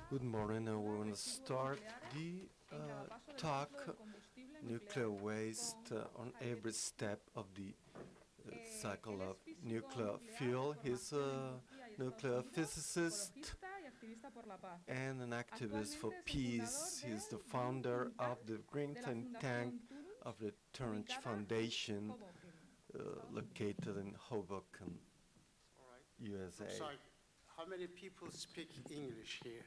Good morning, and we will start the talk, nuclear waste on every step of the cycle of nuclear fuel. He's a nuclear physicist and an activist for peace. He's the founder of the green think tank of the Torrance Foundation, located in Hoboken, USA. I'm sorry, how many people speak English here?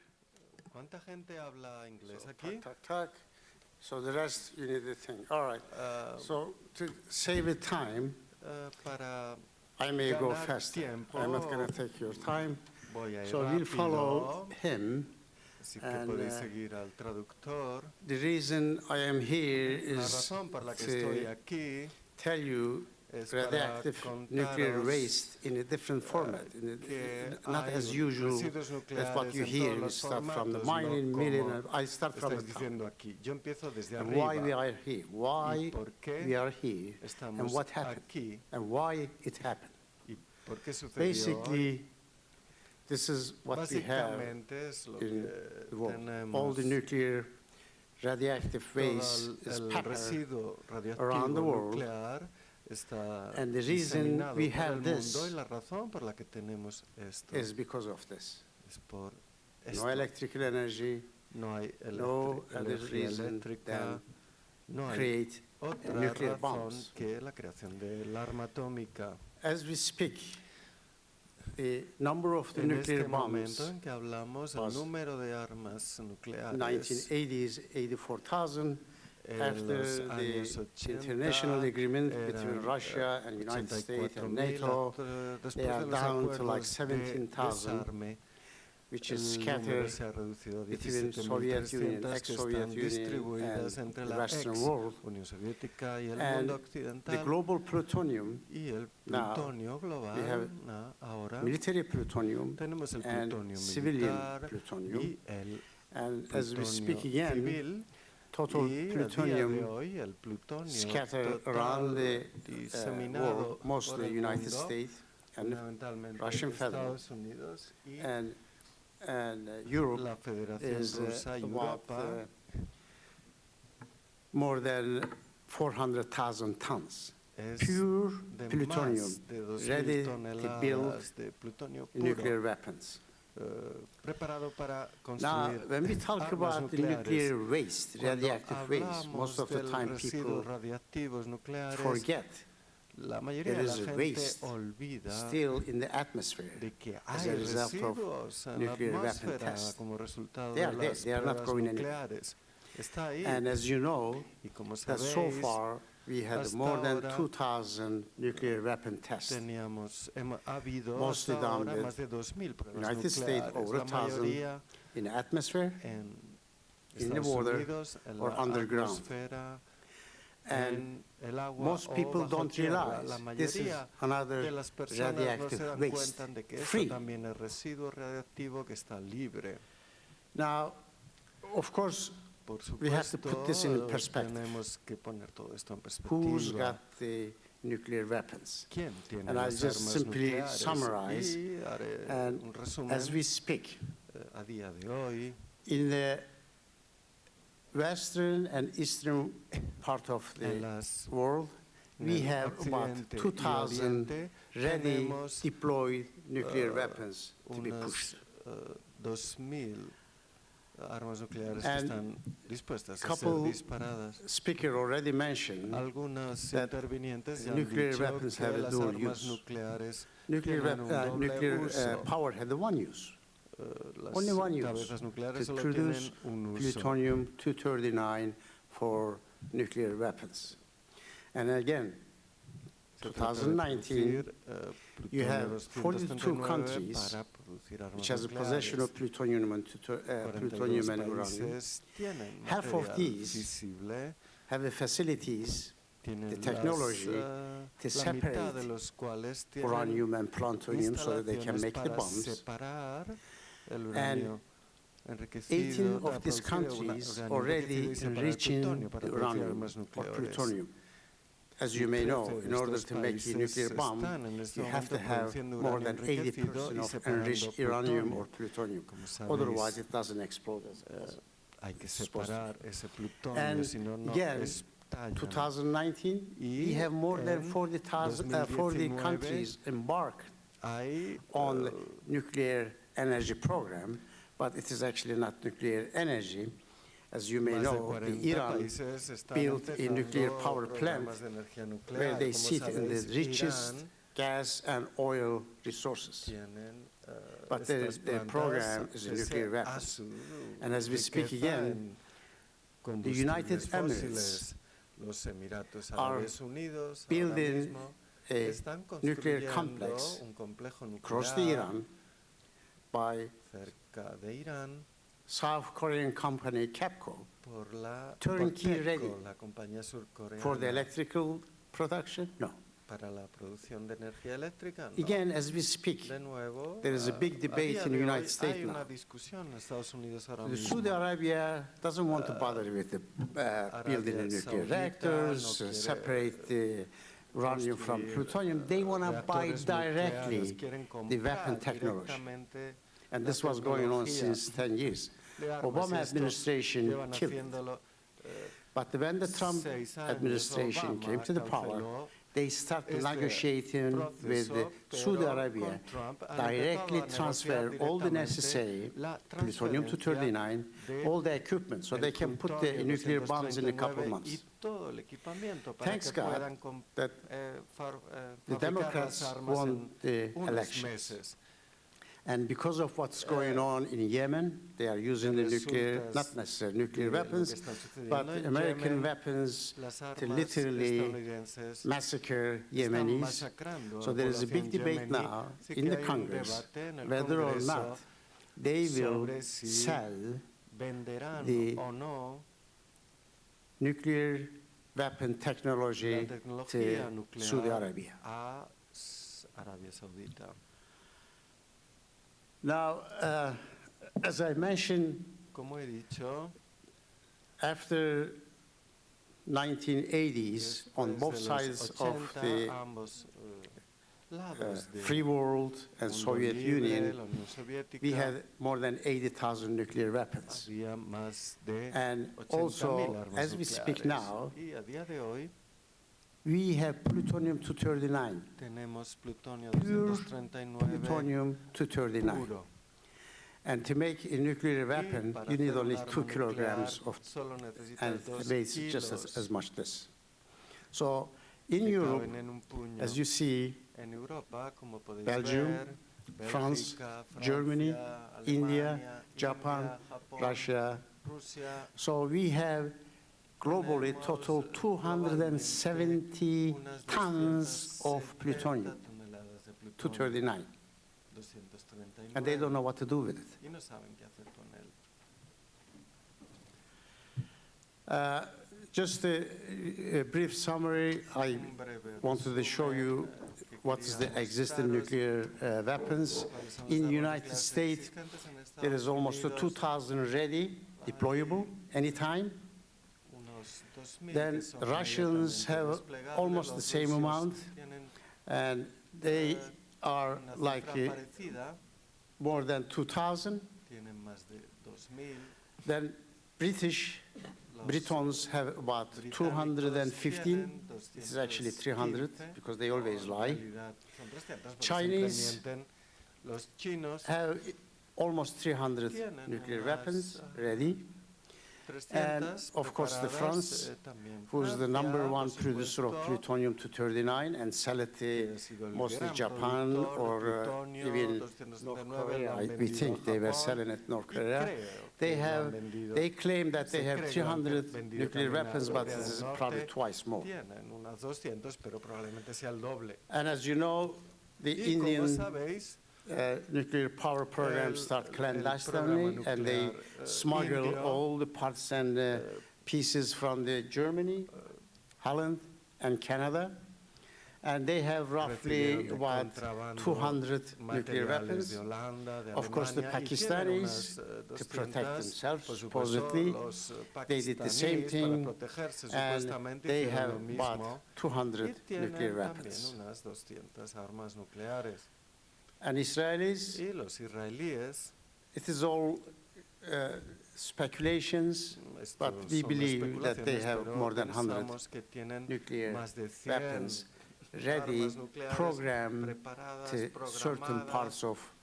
¿Cuánta gente habla inglés aquí? Talk. So the rest you need the thing. All right. So to save it time, I may go fast. I'm not going to take your time. So we'll follow him. And the reason I am here is to tell you radioactive nuclear waste in a different format, not as usual. That's what you hear. We start from the mining, milling. I start from the top. And why we are here, why we are here, and what happened, and why it happened. Basically, this is what we have in the world. All the nuclear radioactive waste is peppered around the world. And the reason we have this is because of this. No electrical energy, no other reason than create nuclear bombs. As we speak, the number of the nuclear bombs was 1980s, 84,000. After the international agreement between Russia and United States and NATO, they are down to like 17,000, which is scattered between Soviet Union, ex-Soviet Union, and the Western world. And the global plutonium, now we have military plutonium and civilian plutonium. And as we speak again, total plutonium scattered around the world, mostly the United States and Russian Federal, and Europe is about more than 400,000 tons. Pure plutonium ready to build nuclear weapons. Now, when we talk about the nuclear waste, radioactive waste, most of the time people forget there is a waste still in the atmosphere as a result of nuclear weapon tests. They are there, they are not going anywhere. And as you know, that so far we had more than 2,000 nuclear weapon tests, mostly done with United States, over 1,000 in the atmosphere, in the water, or underground. And most people don't realize this is another radioactive waste, free. Now, of course, we have to put this in perspective. Who's got the nuclear weapons? And I'll just simply summarize. And as we speak, in the western and eastern part of the world, we have about 2,000 ready deployed nuclear weapons to be pushed. Armas nucleares que And están dispuestas a ser disparadas. Speaker already mentioned Algunos that intervinientes ya han nuclear dicho weapons que have a las dual armas use. nucleares Nuclear tienen un doble uso. power had the one use. Las Only one use, cabezas nucleares to solo produce tienen un uso. plutonium-239 for nuclear weapons. And again, 2019, you have 42 countries which has a possession of plutonium and uranium. Half of these have the facilities, the technology to separate uranium and plutonium so that they can make the bombs. And 18 of these countries already enriching the uranium or plutonium. as you may know, in order to make a nuclear bomb, you have to have more than 80% of enriched uranium or plutonium. Otherwise, it doesn't explode as hay que it's supposed to. separar ese plutonio, And si no, no again, estalla. 2019, we have more than 40 countries embarked on nuclear energy program, but it is actually not nuclear energy. As you may know, Iran built a nuclear power plant where they sit in the richest gas and oil resources. But their program is a nuclear weapon. And as we speak again, the United Emirates are building a nuclear complex across the Iran by South Korean company Capco, turnkey ready for the electrical production? No. Para la producción de energía eléctrica, no. Again, as we speak, there is a big debate in the United States now. The Saudi Arabia doesn't want to bother with the building the nuclear reactors, separate the uranium from plutonium. They want to buy directly the weapon technology. And this was going on since 10 years. Obama administration killed it. But when the Trump administration came to the power, they started negotiating with Saudi Arabia, directly transfer all the necessary plutonium-239, all the equipment, so they can put the nuclear bombs in a couple of months. Thanks God that the Democrats won the elections. And because of what's going on in Yemen, they are using the nuclear, not necessarily nuclear weapons, but American weapons to literally massacre Yemenis. So there is a big debate now in the Congress whether or not they will sell the nuclear weapon technology to Saudi Arabia. Now, as I mentioned, after 1980s, on both sides of the free world and Soviet Union, we had more than 80,000 nuclear weapons. And also, as we speak now, we have plutonium-239, pure plutonium-239. And to make a nuclear weapon, you need only 2 kilograms of, and it weighs just as much this. So in Europe, as you see, Belgium, France, Germany, India, Japan, Russia. So we have globally total 270 tons of plutonium-239. And they don't know what to do with it. Just a brief summary. I wanted to show you what is the existing nuclear weapons. In the United States, there is almost 2,000 ready, deployable anytime. Then Russians have almost the same amount, and they are like more than 2,000. Then Britons have about 215. This is actually 300 because they always lie. Chinese have almost 300 nuclear weapons ready. And of course the France, who is the #1 producer of plutonium-239 and sell it to mostly Japan or even North Korea. We think they were selling it North Korea. They claim that they have 300 nuclear weapons, but this is probably twice more. And as you know, the Indian nuclear power program start clandestinely, and they smuggle all the parts and pieces from Germany, Holland, and Canada. And they have roughly recibieron de about contrabando 200 nuclear materiales de weapons. Holanda, de Of course, the Alemania, y tienen Pakistanis, unas to protect 200, themselves, por supuesto, supposedly, los they did the same pakistaníes para thing, protegerse and supuestamente they hicieron lo have mismo about y 200 nuclear tienen también weapons. unas 200 armas nucleares. And Israelis, Y los israelíes, it is all speculations, esto but we son believe that they especulaciones, have pero more than 100 pensamos que tienen nuclear más de 100 weapons ready, armas nucleares programmed preparadas, to certain parts programadas, of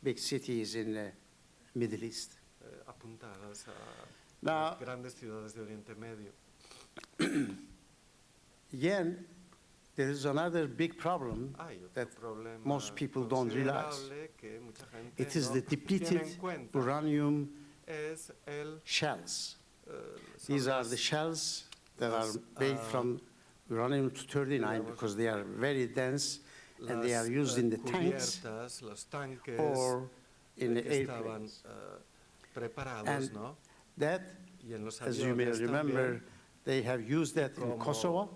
big cities in the Middle East. apuntadas a Now, las grandes ciudades de Oriente Medio. again, there is another big problem Hay otro that problema most people don't realize. considerable que mucha gente It is no the tiene depleted en cuenta. uranium Es el, shells. son These are las- the shells that are las, made from uranium-239 digamos, because they are very dense and they are las, used in the tanks cubiertas, los tanques or in the que estaban airplanes. preparados, And ¿no? that, Y en los as you may aviones remember, también, they have used that in como Kosovo,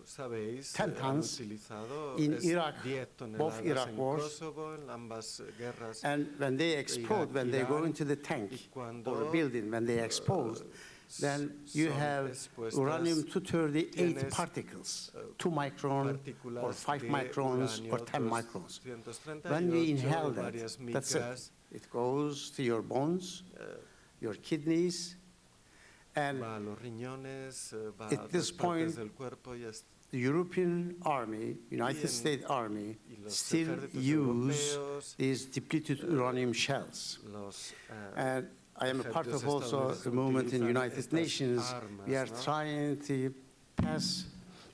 sabéis, 10 han tons, utilizado in es Iraq, 10 both toneladas Iraq en wars. Kosovo, en ambas guerras. And when they explode, when they go Irán, into the tank y cuando, or a building, when they explode, then you son have expuestas, uranium-238 tienes, particles, 2 micron or partículas 5 de microns or uranio 10 microns. 238, When we inhale that, varias that's it. micras, It goes to your bones, your kidneys, and va a los riñones, va a at this otras partes point, del cuerpo y the European Army, United States Army, y los still ejércitos use europeos, these depleted uranium shells. los And I am a part of ejércitos also a estadounidenses movement in utilizan United estas Nations. armas, We are ¿no? trying to pass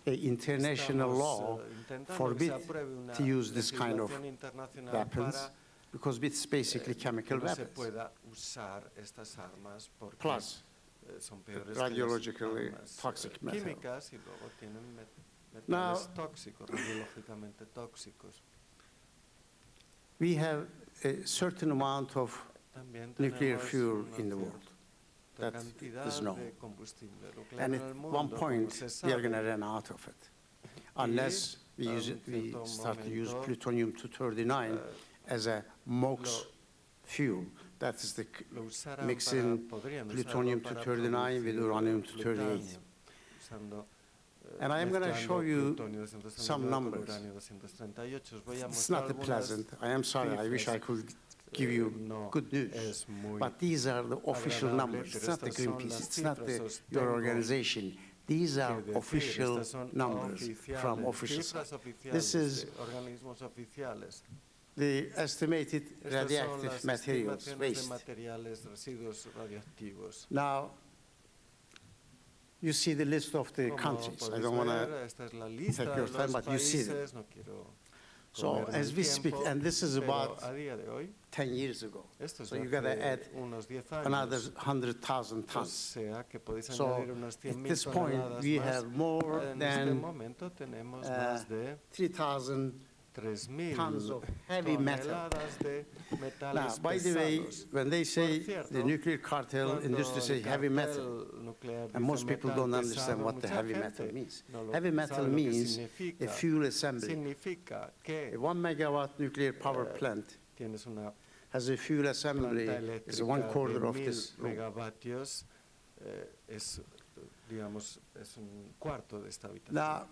an international Estamos, law intentando que se forbid apruebe una to use this kind of legislación internacional weapons para because it's basically que chemical no se weapons. pueda usar estas armas porque Plus, son peores que las radiologically armas, toxic metal. químicas y luego tienen Now- metales tóxicos, radiológicamente tóxicos. We have a certain amount of También nuclear tenemos fuel una in the cierta world. That cantidad is known. de combustible nuclear And en at el one mundo, como point, se we are going to sabe. run out of it. Unless we, use it, we cierto start to use momento, plutonium-239 as a MOX fuel. That is the Lo usarán mixing podrían usarlo plutonium-239 with producir uranium-238. plutonio, usando, And I am going to mezclando show you plutonio 239 some con numbers. uranio 238. Os voy a It's mostrar not algunas pleasant. I am sorry. I wish I could give you no good news. es muy But these are the official agradable, numbers. It's pero not the estas son Greenpeace. las It's not cifras, os your tengo organization. These are que decir, official estas son numbers from oficiales, official cifras side. oficiales This is de organismos oficiales. the estimated Estas son radioactive las materials, estimaciones de waste. materiales, residuos radioactivos. Now, you see the list of the Como countries. I podéis don't want ver, to esta es la lista take de your time, los but you see them. países, no quiero So comerme as el we speak, tiempo, and this is pero about a día de hoy, 10 years ago. esto es So de you got to hace add unos 10 años, another 100,000 o tons. sea que podéis So añadir unas at 100.000 this point, toneladas we más. have more En este than momento tenemos más de 3,000 3.000 tons of heavy metal. toneladas de Now, metales by the way, pesados. when they say cierto, the nuclear cartel Cuando industry say el heavy cartel metal, nuclear and dice most people metal don't understand pesado, what the mucha heavy gente metal means. no lo Heavy metal sabe lo que means a significa. fuel assembly. Significa que A 1 megawatt nuclear power plant tienes una has a fuel assembly planta is eléctrica 1/4 de of 1000 this room. megavatios, es, digamos, es un cuarto de esta habitación. Now,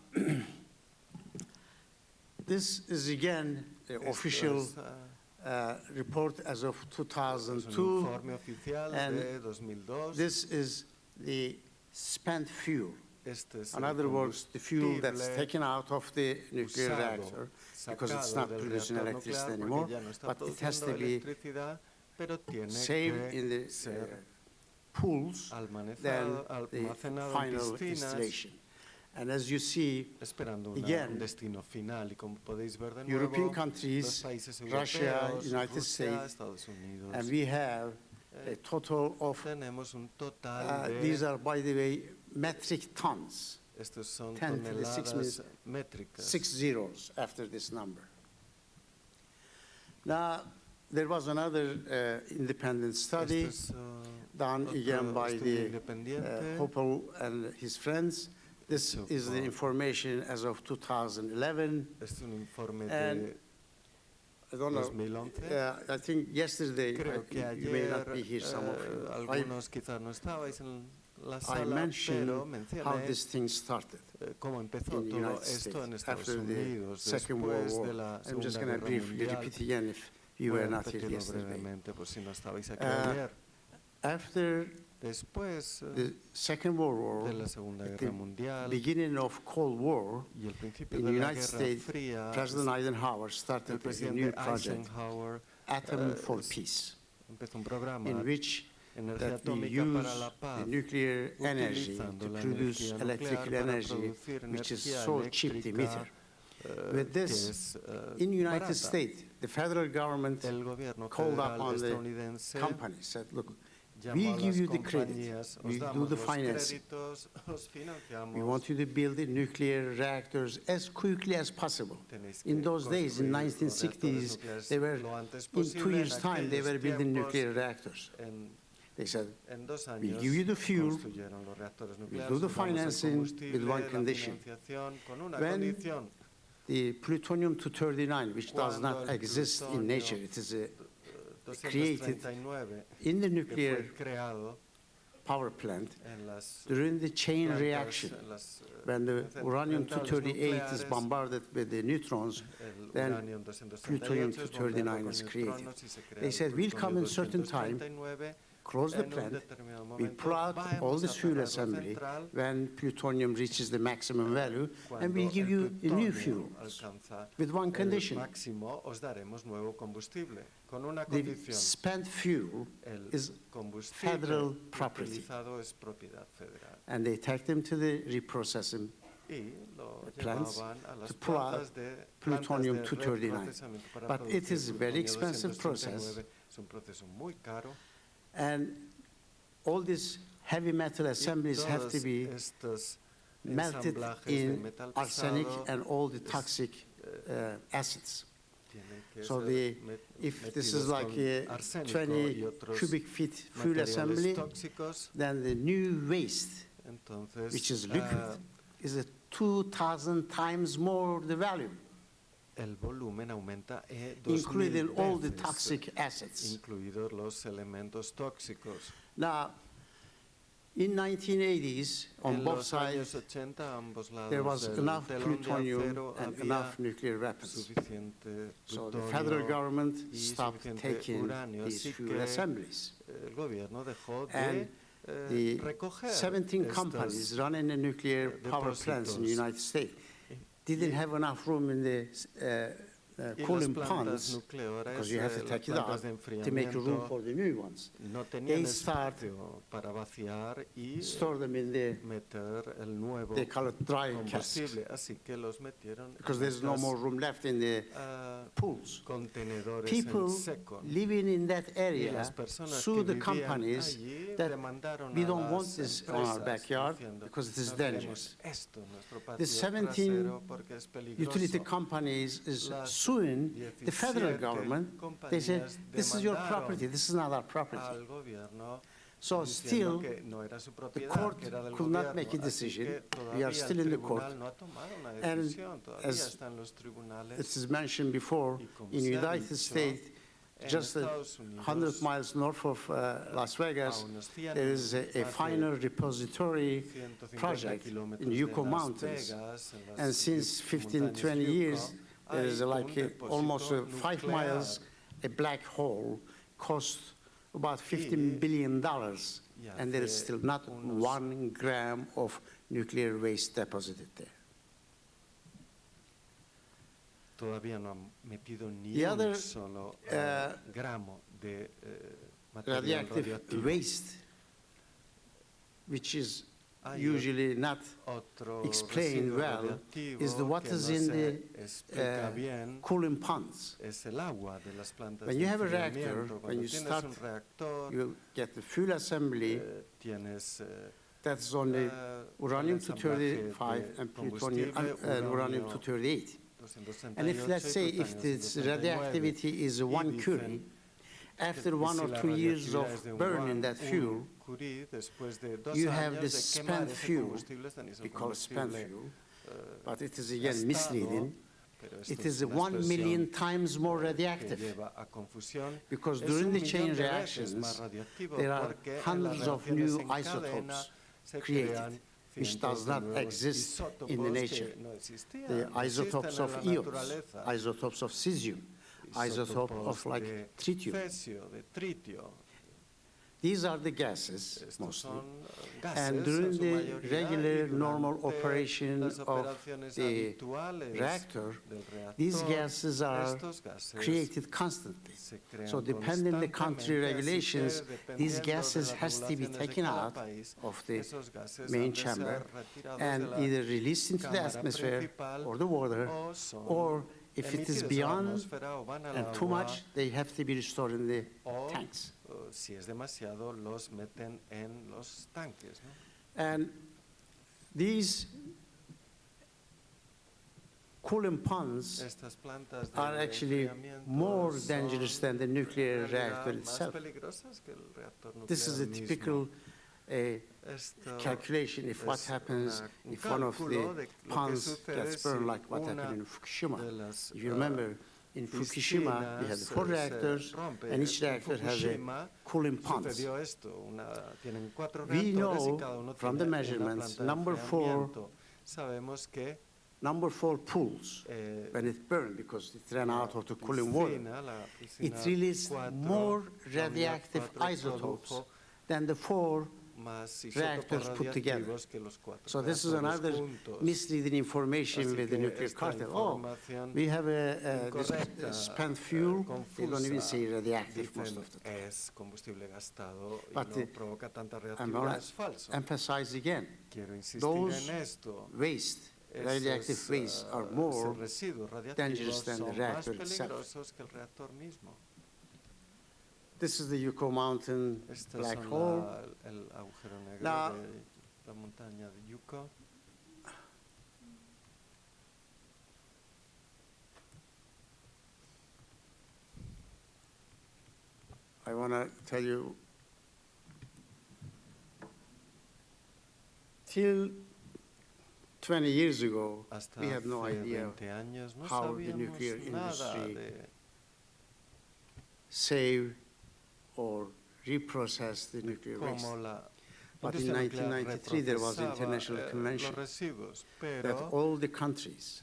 this is again the Esto official es, report as of es un 2002. informe oficial and de 2002. This is the spent fuel. Este es In el other words, the fuel that's combustible taken out of the nuclear usado, reactor, because it's sacado not del producing reactor electricity nuclear, anymore, porque ya no está but it has produciendo to be electricidad, pero tiene saved que in the ser pools, then almacenado the en final piscinas, distillation. And as you see, esperando again, un destino final. Y como podéis ver de European nuevo, countries, los países Russia, europeos, United Rusia, States, Estados Unidos, and we have a total of, tenemos un total de, these are, by the way, metric tons, estos son 10 to the 6 toneladas métricas. 6 zeros after this number. Now, there was another independent study Esto es, done otro again by estudio the independiente Hoppel and his friends This is the information as of 2011. Es un informe And de I don't know. 2011. I think yesterday, Creo que you may not be ayer here, some of you. algunos quizás no estabais en la I sala, mentioned pero how mencioné this thing started cómo empezó in the todo United esto States en Estados after the Unidos Second World después War. de la I'm just Segunda going to Guerra briefly Mundial. repeat again if you Voy were a not here repetirlo yesterday. brevemente por si no estabais aquí Uh, ayer. After Después the Second World War, de la Segunda at Guerra the Mundial beginning of Cold War, y el principio in de the la United Guerra States, Fría, President Eisenhower el started a new presidente project, Eisenhower Atom for Peace, empezó un programa in which energía that we atómica para use la paz, the nuclear energy utilizando to la produce energía electrical nuclear para energy, producir which is energía so cheap to eléctrica, meter. With que this, es in the United barata. States, the federal government El gobierno called federal upon the estadounidense companies, said, look, llamó we a give las you the credit, compañías, we os do damos the los financing. créditos, os financiamos. We want you to build the nuclear reactors as quickly as possible. Tenéis que In those days, in construir los 1960s, reactores nucleares they were, lo antes in posible. 2 years' En time, they aquellos were building tiempos, nuclear reactors. They said, en 2 we'll años give you the fuel, construyeron los reactores we'll nucleares, do the os damos el financing with combustible, one la condition. financiación, con una When condición. the plutonium-239, which does Cuando not el exist in plutonio, nature, it is created 239, in the que nuclear fue creado power plant en las during the chain plantas, reaction. en las, When the centrales uranium-238 is nucleares, bombarded with the neutrons, el then uranium 238 plutonium-239 is es bombeado con created. neutrones y se crea They el said, we'll come in certain time, 239, close the en un plant, determinado we momento pull out all vamos the a fuel cerrar la assembly central when plutonium reaches the maximum value, and cuando we'll give el you a new plutonio fuel alcanza with one el condition. máximo, os daremos nuevo combustible con una The condición. spent fuel El is combustible federal property. utilizado es propiedad federal. And they take them to the reprocessing Y lo plants llevaban a las to pull out plantas de plutonium-239. reprocesamiento para But it producir is a very expensive plutonio-239. process. Es un proceso muy caro. And all these heavy metal assemblies have to be estos melted ensamblajes de in metal arsenic pesado and all the toxic acids. tienen que So ser if this metidos is like con a arsénico 20 y otros cubic feet fuel materiales assembly, tóxicos, then the new waste, entonces which is liquid, is a 2,000 times more the value, el volumen aumenta 2000 including all the veces, toxic acids. incluidos los elementos tóxicos. Now, in 1980s, on En both los sides, años 80, ambos lados there was del enough telón de plutonium acero and había enough nuclear weapons. suficiente So the plutonio federal government y stopped suficiente taking uranio, these así fuel que assemblies. el gobierno dejó And de the recoger 17 estos companies running the nuclear power plants in the depósitos. United States didn't have enough room in the Y las cooling plantas ponds, nucleares, because you have to las take it plantas out de to make room enfriamiento for the new ones. no tenían They start espacio para vaciar y store them in the, meter el nuevo they call it dry casks, combustible, así que los metieron because en there's no estas, more room left in the pools. contenedores People en seco. living in that Y area las personas sue que the vivían companies allí that demandaron we a don't want las this on our empresas backyard diciendo, because it is "No queremos dangerous." esto en nuestro patio The 17 trasero porque es utility peligroso." companies is Las suing the federal 17 government. They said, compañías this is your demandaron property, this is not our property. al gobierno So diciendo still, que no era su the propiedad, court que era del could not gobierno. make a Así decision. que We are todavía still el in the court. tribunal no ha tomado una And decisión, todavía as está en los tribunales. It is mentioned before, Y como in the se ha United dicho, States, en just Estados Unidos, 100 miles north of Las Vegas, a unos 100 there is a más de final repository 150 project in kilómetros Yucca de Las Mountains. Vegas, en las And since 15, montañas 20 years, Yucca, there is hay like un depósito almost 5 nuclear. miles, a black hole costs about $15 Y billion, and there is hace still not unos 1 gram of nuclear waste deposited there. Todavía no han metido ni The un other, solo gramo de material Radioactive radioactivo. waste, which is Hay usually not otro explained residuo well, radioactivo is the what que is no in se the explica bien, cooling ponds. es el agua de las plantas When de you have a reactor, enfriamiento. when Cuando you tienes start, un reactor, you get the fuel assembly tienes that's on the uranium-235 de and plutonium combustible, and uranio uranium-238. 238 And if, let's say, y if plutonio this 239, radioactivity is y 1 dicen, curie, After 1 or 2 years of burning that fuel, you have the spent fuel. We call it spent fuel, but it is again misleading. It is 1 million times more radioactive, because during the chain reactions, there are hundreds of new isotopes created, which does not exist in the nature. The isotopes of ions, isotopes of cesium, isotope of like tritium. These are the gases, mostly. And during the regular, normal operation of the reactor, these gases are created constantly. So depending on the country regulations, these gases has to be taken out of the main chamber and either released into the atmosphere or the water, or if it is beyond and too much, they have to be restored in the tanks. Si es demasiado, los meten en los tanques, ¿no? And these cooling ponds are actually more dangerous than the nuclear reactor itself. This is a typical calculation if what happens if one of the ponds gets burned, like what happened in Fukushima. If you remember, in Fukushima, we had 4 reactors, and each reactor has a cooling pond. We know from the measurements, number 4 pools when it burned, because it ran out of the cooling water. It released more radioactive isotopes than the 4 reactors put together. So this is another misleading information with the nuclear cartel. Oh, we have this spent fuel. They don't even say radioactive most of the time. But I'm going to emphasize again, those waste, radioactive waste, are more dangerous than the reactor itself. This is the Yucca Mountain black hole. Now, I want to tell you, till 20 years ago, we had no idea how the nuclear industry saved or reprocess the nuclear waste. But in 1993, there was an international convention that all the countries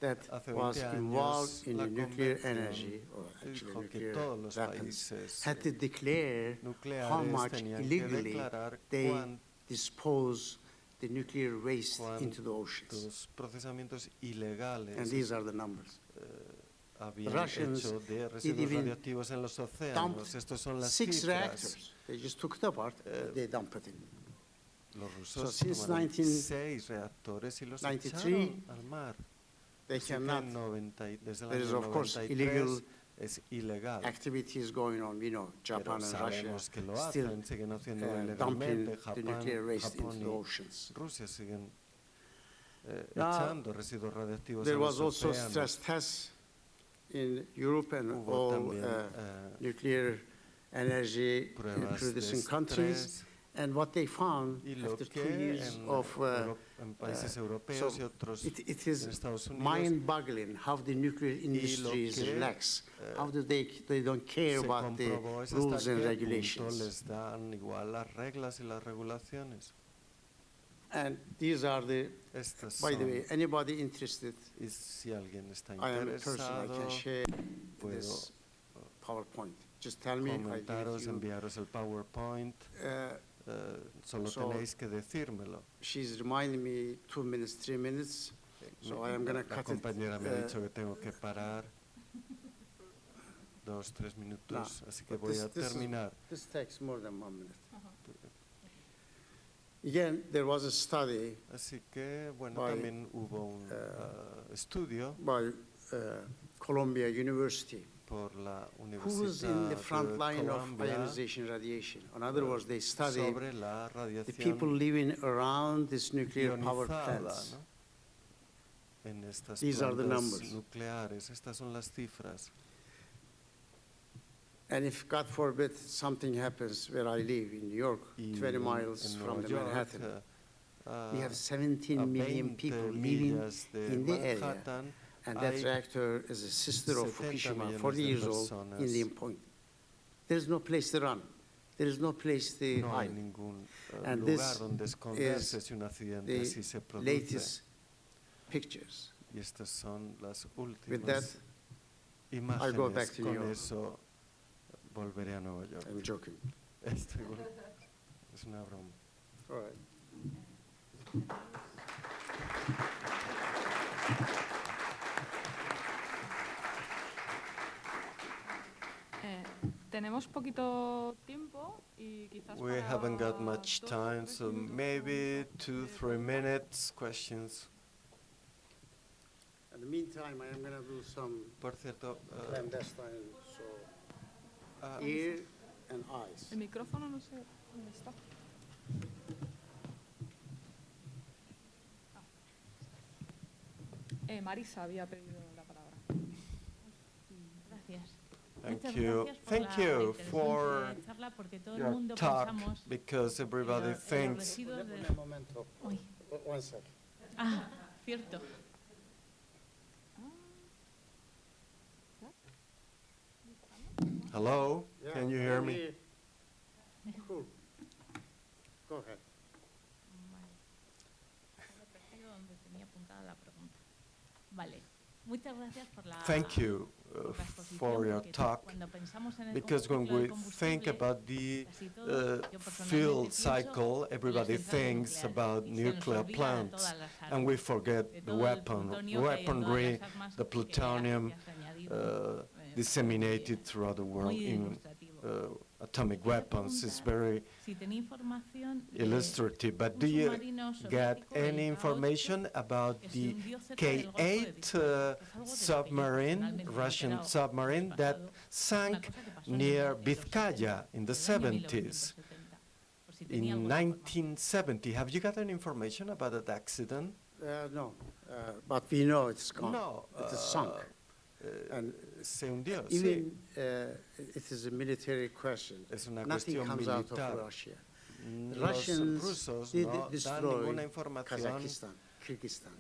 that was involved in the nuclear energy, or actually nuclear weapons, had to declare how much illegally they dispose the nuclear waste into the oceans. And these are the numbers. The Russians did even dump 6 reactors. They just took it apart, they dumped it in. So since 1993, they cannot. There is, of course, illegal activities going on. We know Japan and Russia still dumping the nuclear waste into the oceans. Now, there was also stress tests in Europe and all nuclear energy producing countries, and what they found after 2 years of it is mind-boggling how the nuclear industry is relaxed. How do they don't care about the rules and regulations. And these are the, by the way, anybody interested, I am a person, I can share this PowerPoint. Just tell me, I give you. Solo tenéis que decírmelo. She's reminding me 2 minutes, 3 minutes, so I am going to cut it. La compañera me ha dicho que tengo que parar 2, 3 minutos, así que voy a terminar. This takes more than 1 minute. Again, there was a study. Así que, bueno, también hubo un estudio by Columbia University, por la who was in the front line of ionization radiation. In other words, they studied the people living around these nuclear power plants. These are the numbers. Nucleares. Estas son las cifras. And if, God forbid, something happens where I live in New York, 20 miles from the Manhattan, we have 17 million people living in the area, and that reactor is a sister of Fukushima, 40 years old, Indian Point. There's no place to run. There is no place to hide. And this is the latest pictures. With that, I'll go back to New York. Volveré a Nueva York. I'm joking. Es una broma. All right. Tenemos poquito tiempo y quizás We haven't got much time, so maybe 2-3 minutes questions. In the meantime, I am going to do some Por cierto, clandestine, so ear and eyes. El micrófono no sé dónde está. Marisa había pedido la palabra. Gracias. Thank you for your talk, because everybody thinks. One second. Ah, cierto. Hello, Yeah, can you hear me? Cool. Go ahead. Vale. Muchas gracias por la Thank you for your talk, because when we think about the fuel cycle, everybody thinks about nuclear plants, and we forget the weaponry, the plutonium disseminated throughout the world in atomic weapons. Is very illustrative. But do you get any information about the K-8 submarine, Russian submarine, that sank near Vizcaya in the 70s? In 1970, have you got any information about that accident? No, but we know it's gone. No, it is sunk. And se hundió, even it is a military question. Es una Nothing cuestión comes out militar. of Russia. The Los Russians rusos did no dan destroy ninguna información. Kazakhstan, Kyrgyzstan.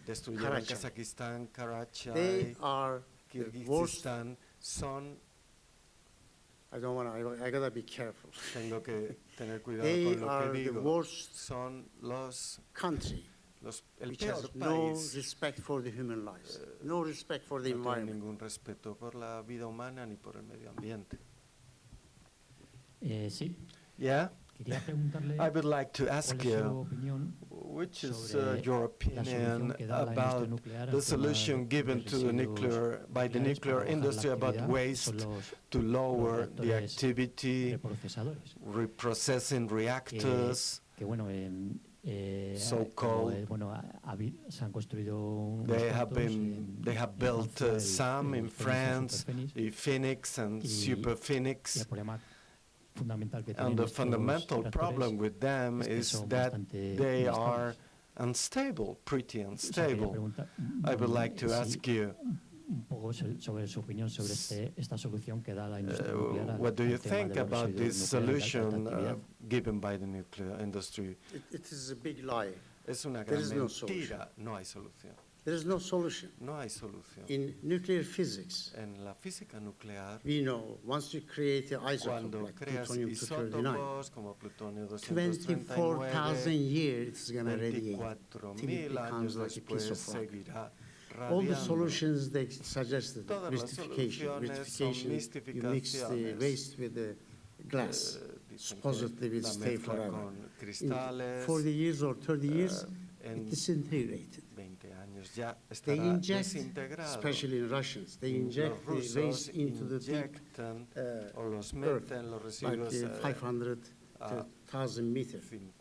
Destruyeron Karachay. Kazajistán, Karachay, They are the worst. Kirguistán. Son, I don't want to. I gotta be careful. tengo que tener cuidado They con lo are que the digo. worst Son country el which peor has no país. respect for the human lives, no respect for the No tiene environment. ningún respeto por la vida humana ni por el medio ambiente. Sí, Yeah, quería preguntarle I would like to ask cuál es su you, opinión which is sobre your la opinion solución que da la about industria nuclear the al tema solution de given los to the residuos by the nucleares nuclear para bajar la industry about actividad, waste son los to lower the reactores activity, reprocesadores. reprocessing reactors. Que bueno, So-called. bueno, se han construido unos They have cuantos they have en built Francia, el some in Phoenix y France, Super the Phoenix and Y- Super y el Phoenix. problema fundamental que And tienen the estos fundamental reactores problem with them es que is son that bastante they are inestables. unstable, pretty O sea, quería unstable. preguntar, I would like to si ask you, un poco sobre su opinión sobre esta solución que da la industria nuclear al what do you al tema think de los about residuos this nucleares de alta solution actividad. given by the nuclear industry? It is a big lie. Es una There gran is no mentira, no hay solución. There is no solution. No hay solución. In nuclear physics, En la física nuclear, we know once you create an isotope cuando like creas plutonium-239, isótopos como plutonio 24,000 239, years it's going to radiate till it 24,000 años becomes like a piece después of rock. seguirá All the radiando. solutions they suggested, Todas las mystification, soluciones son you mix the mistificaciones. waste with the glass, Dicen que supposedly will la stay mezcla forever. con In cristales, 40 years or 30 years, en it disintegrated. 20 años ya They estará inject, desintegrado. especially in Russians, they Los inject the rusos waste into the deep inyectan uh, o los earth, meten los like residuos 500 a to 1,000 meters. 50,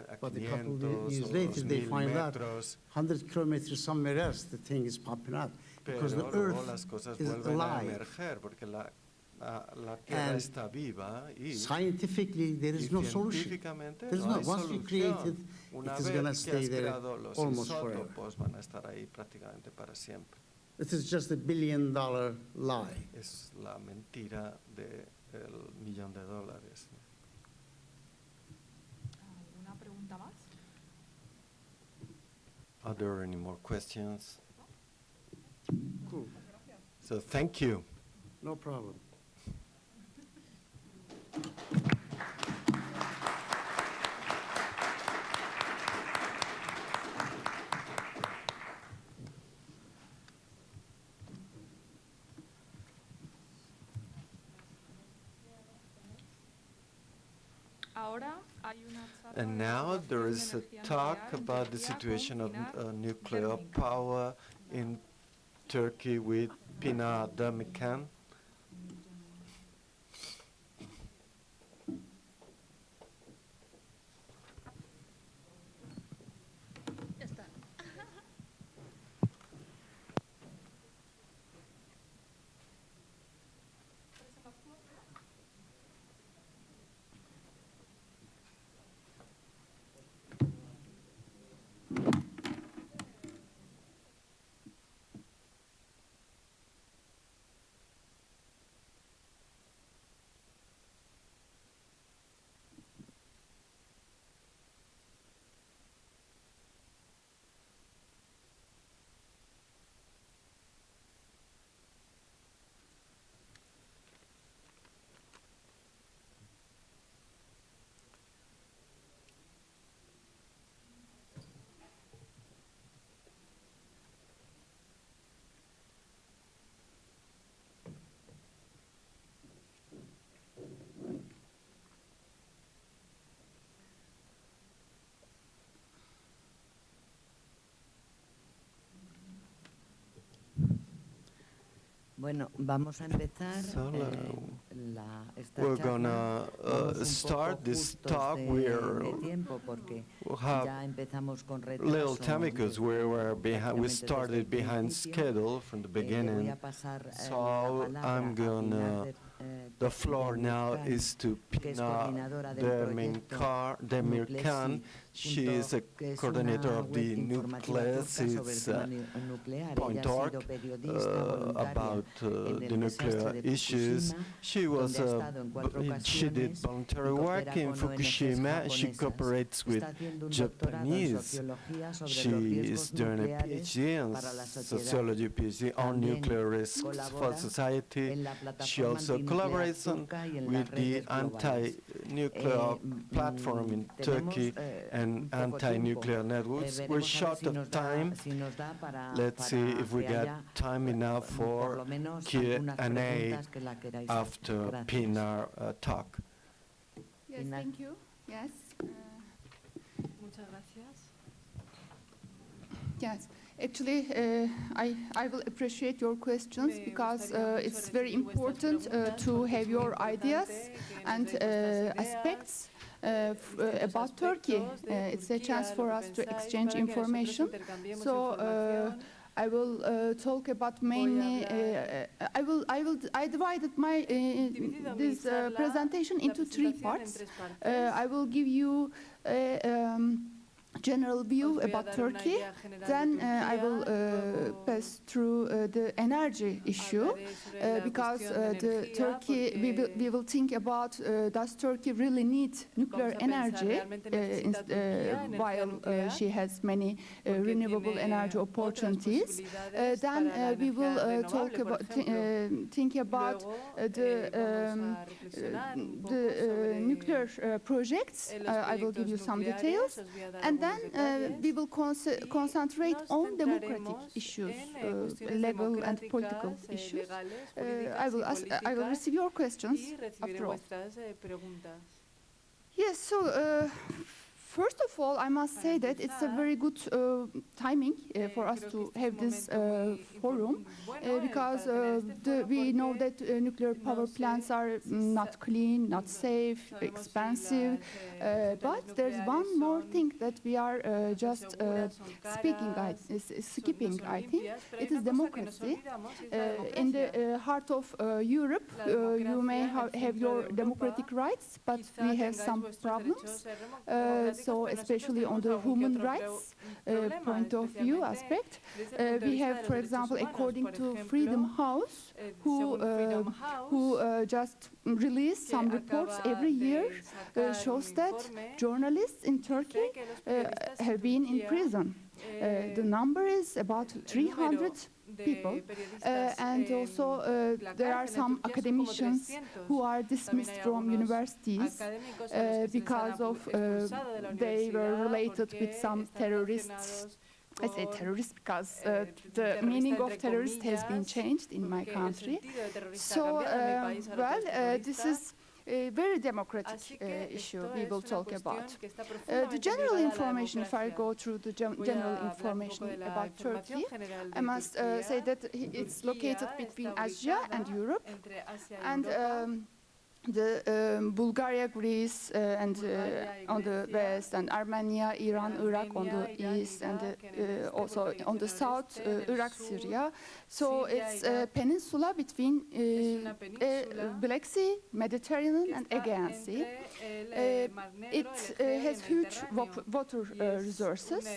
a But a couple 500 of years o later, they 2,000 find out metros, 100 kilometers somewhere else, the thing is popping up. pero Because the luego las earth cosas is vuelven a alive. emerger porque la Tierra And está viva y Scientifically, there is no solution. científicamente There's no no. hay Once you create it, solución. Una it is vez gonna que stay has there creado los almost forever. isótopos van a estar ahí prácticamente para siempre. It is just $1 billion lie. Es la mentira de el $1.000.000. ¿Alguna pregunta más? Are there any more questions? Cool. So thank you. No problem. Ahora hay una charla And de now situación there de is a energía talk nuclear en about the Turquía situation con of Pinar nuclear Demirkan. power in Turkey with Pinar Demirkan. Ya está. Bueno, vamos a empezar So, esta we're charla. gonna Vamos un start poco this justos talk. de tiempo porque We'll have ya empezamos con little retraso. time because we were behind. We prácticamente desde started el behind principio. schedule from the Le voy beginning. a pasar So la I'm palabra a gonna. Pinar The floor now Demirkan, is to que es Pinar coordinadora del proyecto Demirkan. She is a que es coordinator una of web the informativa Nucleus. turca sobre el It's tema nuclear. Ella ha .org sido periodista voluntaria about en the el desastre nuclear de issues. Fukushima, She was donde ha estado en 4 she did ocasiones voluntary y work coopera in con ONGs Fukushima. She japonesas. cooperates with Está haciendo un doctorado en Japanese. sociología sobre She los is riesgos doing a nucleares PhD in para la sociedad. sociology, PhD on También nuclear risks for colabora society. en la She plataforma also antinuclear collaborates turca y en with las the redes globales. anti-nuclear platform in Tenemos Turkey and un poco anti-nuclear tiempo. networks. We're Veremos a ver short si of nos da, time. si nos da para, Let's see if we que get haya time enough por for lo menos algunas Q&A preguntas que la queráis hacer. after Gracias. Pinar talk. Yes, Pinar. thank you. Yes. Muchas gracias. Yes. Actually, I will appreciate your questions because it's very important to have your ideas and aspects about Turkey. It's a chance for us to exchange information. So I will talk about mainly. I divided my this presentation into 3 parts. I will give you a general view about Turkey. Then I will pass through the energy issue because the Turkey we will think about does Turkey really need nuclear energy while she has many renewable energy opportunities. Then we will talk about think about the nuclear projects. I will give you some details, and then we will concentrate on democratic issues, legal and political issues. I will receive your questions after all. Yes, so first of all, I must say that it's a very good timing for us to have this forum because we know that nuclear power plants are not clean, not safe, expensive. But there's one more thing that we are just skipping, I think. It is democracy. In the heart of Europe, you may have your democratic rights, but we have some problems. So especially on the human rights point of view aspect, we have, for example, according to Freedom House, who who just released some reports every year, shows that journalists in Turkey have been in prison. The number is about 300 people, and also there are some academicians who are dismissed from universities because of they were related with some terrorists. I say terrorists because the meaning of terrorist has been changed in my country. So, this is a very democratic issue we will talk about. The general information, if I go through the general information about Turkey, I must say that it's located between Asia and Europe, and Bulgaria, Greece, and on the west, and Armenia, Iran, Iraq on the east, and also on the south, Iraq, Syria. So it's a peninsula between Black Sea, Mediterranean, and Aegean Sea. It has huge water resources,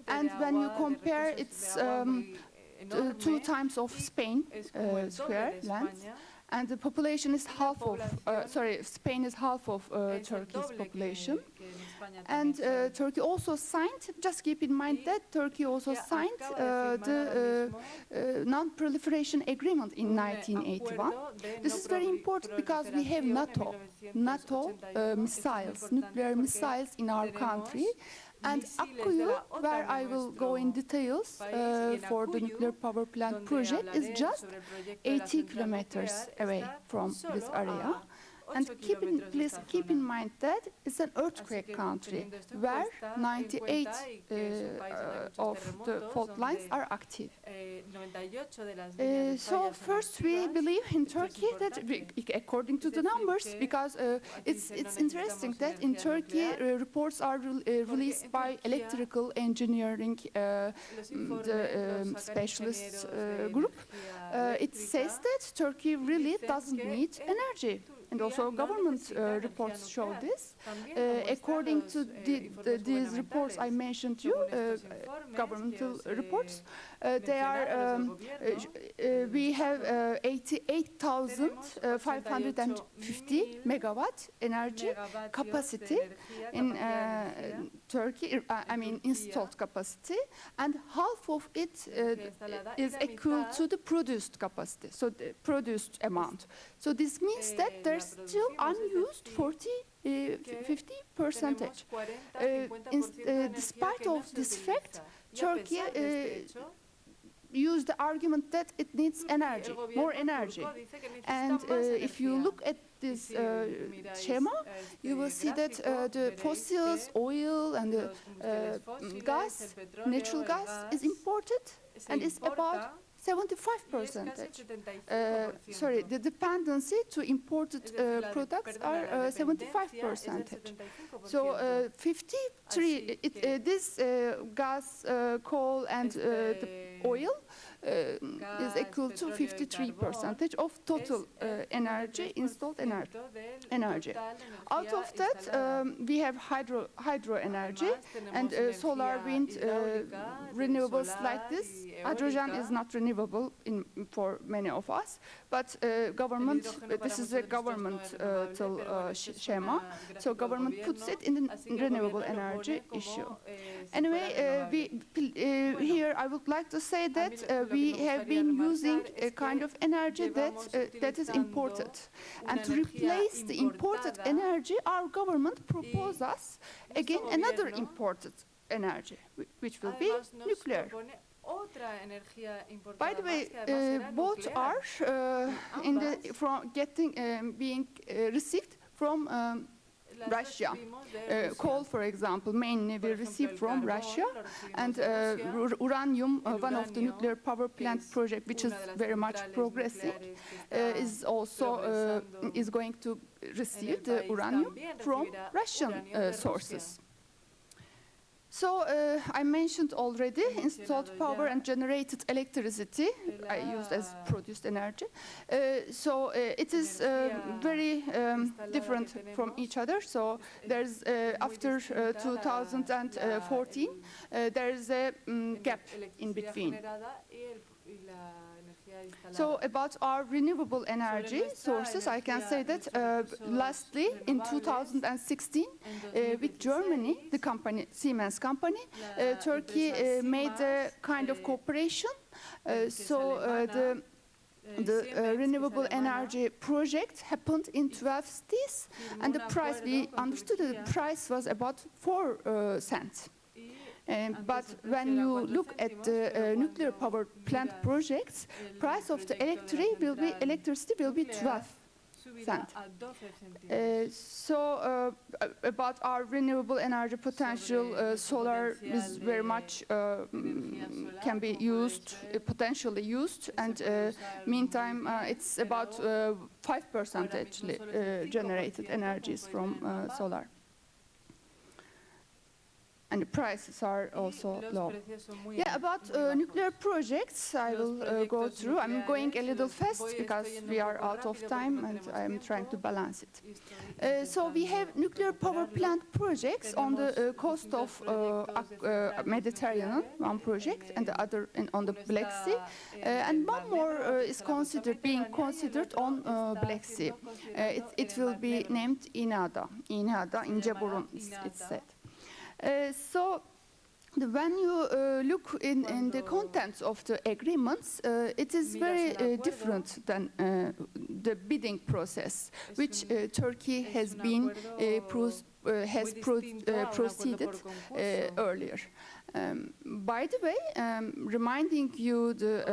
and when you compare its 2 times of Spain square length, and the population is half of, Spain is half of Turkey's population. And Turkey also signed, just keep in mind that Turkey also signed the non-proliferation agreement in 1981. This is very important because we have NATO missiles, nuclear missiles in our country. And Akkuyu, where I will go in details for the nuclear power plant project, is just 80 kilometers away from this area. And please keep in mind that it's an earthquake country where 98 of the fault lines are active. So first we believe in Turkey that, according to the numbers, because it's interesting that in Turkey reports are released by electrical engineering the specialist group. It says that Turkey really doesn't need energy. And also government reports show this. According to these reports I mentioned to you, governmental reports, they are, we have 88,550 megawatt energy capacity in Turkey, I mean installed capacity, and half of it is equal to the produced capacity, so the produced amount. So this means that there's still unused 50%. Despite of this fact, Turkey used the argument that it needs energy, more energy. And if you look at this schema, you will see that the fossils, oil, and gas, natural gas, is imported and is about 75%. Sorry, the dependency to imported products are 75%. So 53, this gas, coal, and the oil is equal to 53% of total energy, installed energy. Out of that, we have hydro energy and solar, wind, renewables like this. Hydrogen is not renewable for many of us, but government, this is a governmental schema, so government puts it in the renewable energy issue. Anyway, here I would like to say that we have been using a kind of energy that is imported. And to replace the imported energy, our government proposed us again another imported energy, which will be nuclear. By the way, both are being received from Russia. Coal, for example, mainly we receive from Russia, and uranium, one of the nuclear power plant project, which is very much progressing, is also is going to receive the uranium from Russian sources. So I mentioned already installed power and generated electricity I used as produced energy. So it is very different from each other. So there's after 2014 there's a gap in between. So about our renewable energy sources, I can say that lastly, in 2016, with Germany, the company, Siemens company, Turkey made a kind of cooperation. The renewable energy project happened in 12 cities, and the price, we understood the price was about 4 cents. But when you look at the nuclear power plant projects, price of the electricity will be 12 cents. About our renewable energy potential, solar is very much can be used, potentially used, and meantime it's about 5% actually generated energies from solar. And the prices are also low. Yeah, about nuclear projects, I will go through. I'm going a little fast because we are out of time and I'm trying to balance it. So we have nuclear power plant projects on the coast of Mediterranean, one project, and the other on the Black Sea. And one more is being considered on Black Sea. It will be named İnada, in Ceburun, it's said. When you look in the contents of the agreements, it is very different than the bidding process, which Turkey has been proceeded earlier. By the way, reminding you the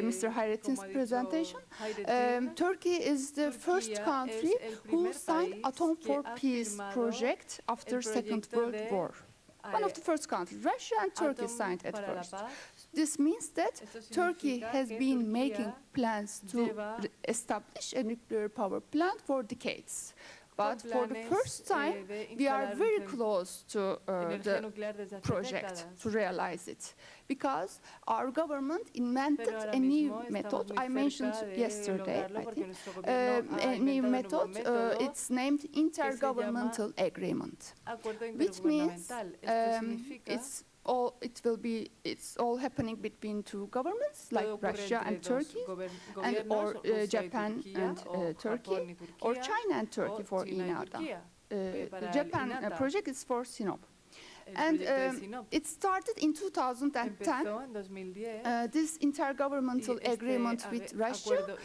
Mr. Hayrettin's presentation, Turkey is the first country who signed Atom for Peace project after Second World War. One of the first countries, Russia and Turkey signed at first. This means that Turkey has been making plans to establish a nuclear power plant for decades. But for the first time, we are very close to the project, to realize it. Because our government invented a new method, I mentioned yesterday, I think, a new method, it's named Intergovernmental Agreement, which means it's all happening between two governments, like Russia and Turkey, or Japan and Turkey, or China and Turkey for İnada. The Japan project is for Sinop. And it started in 2010. This intergovernmental agreement with Russia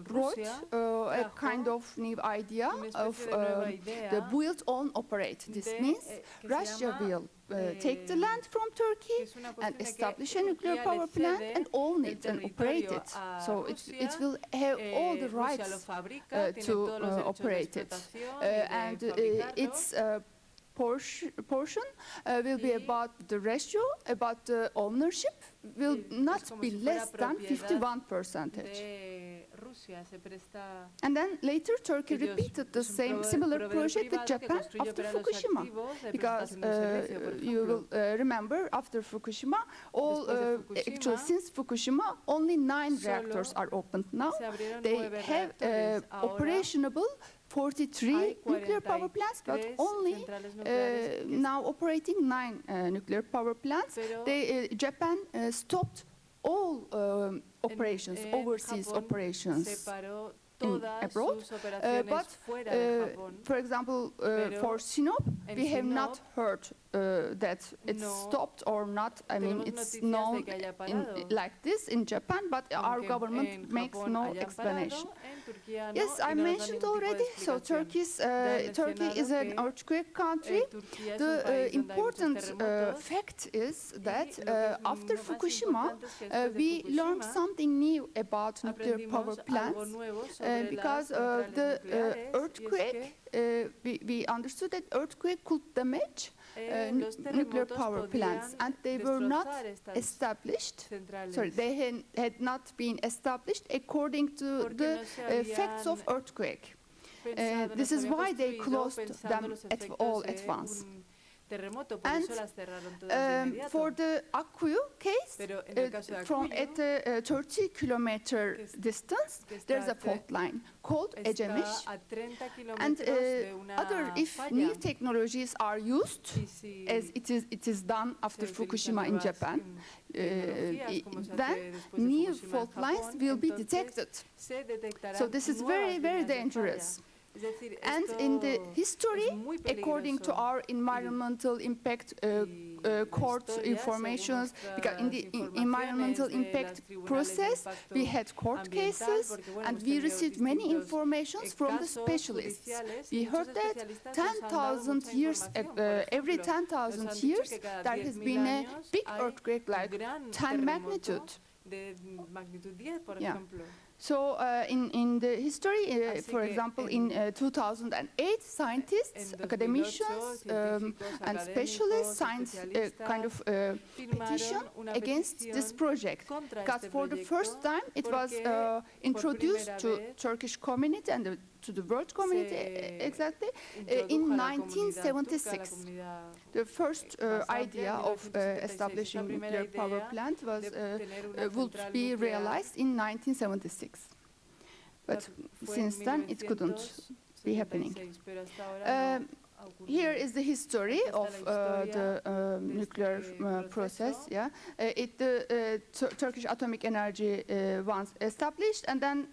brought a kind of new idea of the build, own, operate. This means Russia will take the land from Turkey and establish a nuclear power plant and own it and operate it. So it will have all the rights to operate it. And its portion will be about the ratio, about the ownership, will not be less than 51%. And then later Turkey repeated the similar project with Japan after Fukushima, because you will remember after Fukushima, actually since Fukushima, only 9 reactors are opened now. They have operationable 43 nuclear power plants, but only now operating 9 nuclear power plants. Japan stopped all operations, overseas operations abroad. But, for example, for Sinop, we have not heard that it's stopped or not. I mean, it's known like this in Japan, but our government makes no explanation. Yes, I mentioned already, so Turkey is an earthquake country. The important fact is that after Fukushima, we learned something new about nuclear power plants, because the earthquake, we understood that earthquake could damage nuclear power plants, and they were not established. Sorry, they had not been established according to the effects of earthquake. This is why they closed them all at once. terremoto, por And, eso las cerraron todas de inmediato. For the Akkuyu case, Pero en el caso de from Akkuyu, at a 30-kilometer distance, que está there's a fault line called Ecemiş. a 30 And kilómetros de una if falla. new technologies are used, Y si as it is done after se utilizan Fukushima in nuevas, Japan, tecnologías, como se hace then después de new Fukushima en fault lines Japón, will be entonces detected. se detectarán So this is nuevas very, very líneas de dangerous. falla. Es decir, And esto in the history, es muy according to peligroso. our environmental impact Y la court historia, informations, según because in the nuestras environmental informaciones de impact las tribunales de process, impacto we had court ambiental, cases, porque, bueno, and hemos we tenido received many distintos, informations from the casos specialists. judiciales, We y muchos heard that especialistas nos han dado 10,000 mucha years, información. Por every ejemplo, nos 10,000 han dicho years, que cada there has 10.000 been a años big hay earthquake, like un gran 10 terremoto magnitude. de magnitud 10, por Yeah. ejemplo. So in the history, Así for que example, en- in 2008, scientists, en 2008, academicians, científicos, and académicos, specialists signed a kind of firmaron petition una against petición this project. contra Because este for the proyecto, first time, it was porque por introduced primera to vez Turkish community and to the world community se exactly introdujo in a la comunidad turca, a la 1976. comunidad The first más amplia idea en of 1976. establishing Esa primera nuclear power idea plant was de tener una would central be nuclear realized in 1976. But fue since en then, it couldn't be happening. 1976, pero hasta ahora no ha ocurrido. Here is the history Aquí está of la the historia de nuclear este process. proceso. Yeah, the Turkish Atomic Energy once established, and then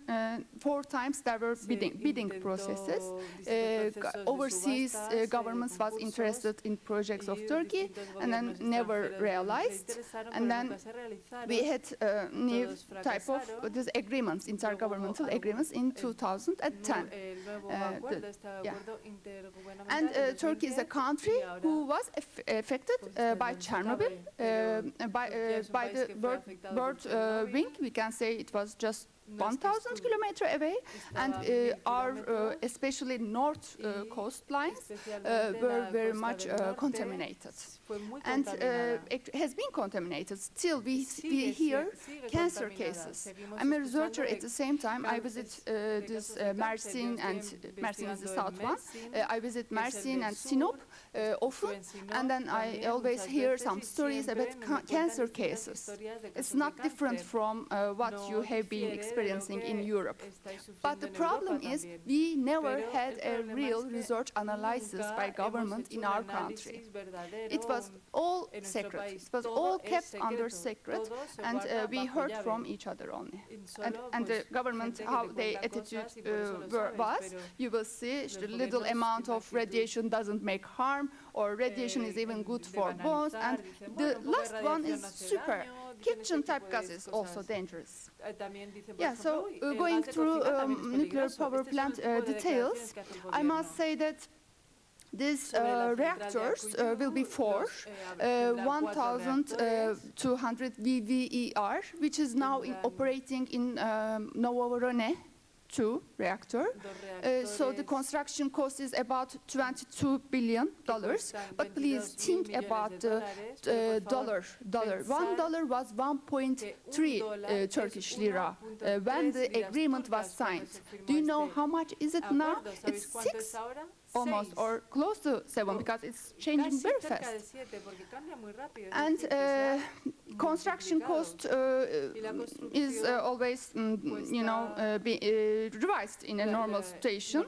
4 times there were Se bidding intentó processes. distintos procesos de Overseas subastas, governments was concursos, interested in projects of y Turkey, distintos and then gobiernos never extranjeros realized. se interesaron, And pero then nunca se realizaron. we had new Todos type of fracasaron. these agreements, intergovernmental Luego, agreements in el 2010. El nuevo the- acuerdo, este yeah. acuerdo intergubernamental And de Turkey is a 2010, country y ahora, who was affected by pues, Chernobyl, pero by Turquía es un by país the que fue afectado por Chernobyl. wing. We can say it was just No es que 1,000 estuvo- kilometers away, and estaba a 1000 our kilómetros, especially north y coastlines especialmente were la very costa much del norte contaminated. fue muy And contaminada. it has been contaminated. Still, we Sigue hear sigue cancer contaminada. cases. Seguimos I'm a escuchando researcher de at the same time. I casos visit de this casos de cáncer. Mersin, Yo and estoy Mersin is the investigando south en one. Mersin, I visit que es el Mersin del and sur. Sinop often, Estuve en Sinop and then I también always muchas hear veces, some y stories siempre about me cuentan cancer distintas cases. historias de It's casos de not different cáncer. from what No you have been difiere de lo experiencing in que Europe. estáis But the sufriendo en problem Europa is también. we never Pero had el a problema real es que research analysis nunca by hemos government hecho in un our análisis country. verdadero, It was un- all en nuestro secret. país. It was Todo all es kept under secreto. secret, Todo se and guarda we bajo heard llave. from each other only. Y And, solo, and the pues, government, gente que how te their cuenta attitude cosas y por eso lo sabes, was, pero you will see los the little gobiernos amount tienen of actitud, radiation doesn't make harm, or radiation is even good de for bones. banalizar, And dicen, the bueno, un poco de last one radiación is no hace super. daño, dicen Kitchen este type tipo de gas is also cosas. dangerous. También dicen, por Yeah, ejemplo, so "Uy, el going gas de through cocina también es nuclear peligroso". power Este es el plant tipo de details, declaraciones que hace el I must gobierno. say that these Sobre la central de reactors Akkuyu, will be 4, los, tendrá 4 reactores. 1,200 VVER, which is now operating in Novovorone 2 reactor. So the construction cost is about $22 billion. But please think about the dollar. $1 was 1.3 Turkish lira when the agreement was signed. Do you know how much is it now? It's 6 almost, or close to 7, because it's changing very fast. And construction cost is always, revised in a normal situation.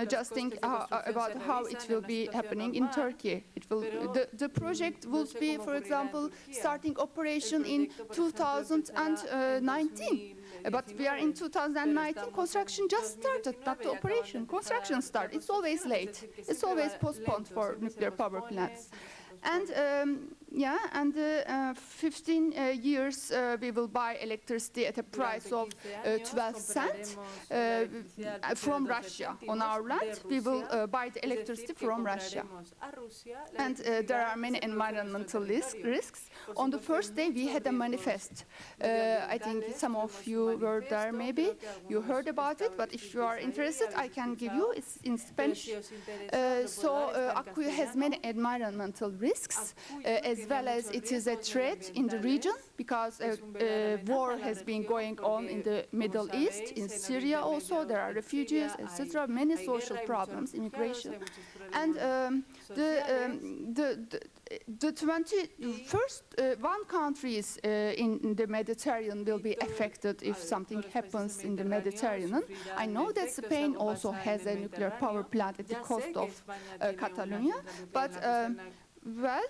Just think about how it will be happening in Turkey. It will, the project will be, for example, starting operation in 2019. But we are in 2019, construction just started, not the operation. Construction start, it's always late. It's always postponed for nuclear power plants. And 15 years we will buy electricity at a price of 12 cents from Russia. On our land, we will buy the electricity from Russia. And there are many environmental risks. On the first day, we had a manifest. I think some of you were there, maybe. You heard about it, but if you are interested, I can give you. It's in Spanish. So Akkuyu has many environmental risks, as well as it is a threat in the region, because war has been going on in the Middle East, in Syria also, there are refugees, etc., many social problems, immigration. And the 21st, one countries in the Mediterranean will be affected if something happens in the Mediterranean. I know that Spain also has a nuclear power plant at the coast of Catalonia, but well,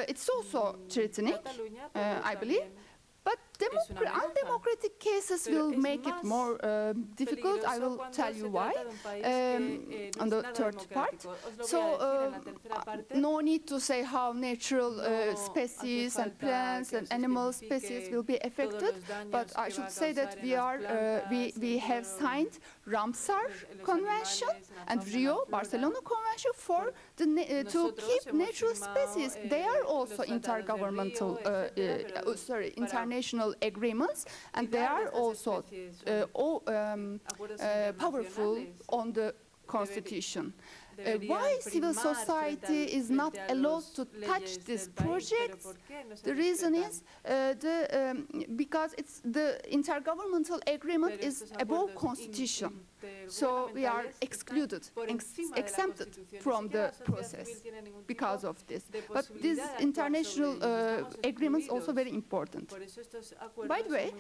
it's also threatening, I believe. But undemocratic cases will make it more difficult. I will tell you why on the third part. So no need to say how natural species and plants and animal species will be affected, but I should say that we have signed Ramsar Convention and Rio Barcelona Convention for to keep natural species. They are also intergovernmental, international agreements, and they are also powerful on the Constitution. Why civil society is not allowed to touch this project? The reason is because the intergovernmental agreement is above Constitution. So we are excluded, exempted from the process because of this. But these international agreements also very important. By the way,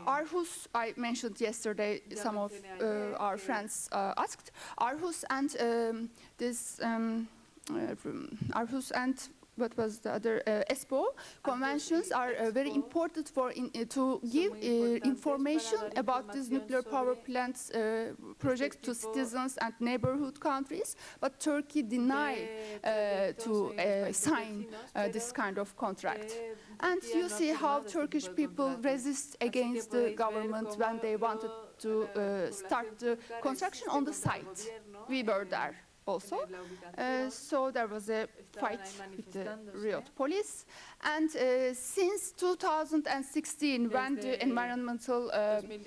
Aarhus, I mentioned yesterday, some of our friends asked, Aarhus and Aarhus and what was the other, ESPO conventions are very important for to give information about these nuclear power plants projects to citizens and neighborhood countries, but Turkey denied to sign this kind of contract. And you see how Turkish people resist against the government when they wanted to start the construction on the site. We were there also. So there was a fight with the Riot police. And since 2016, when the environmental, when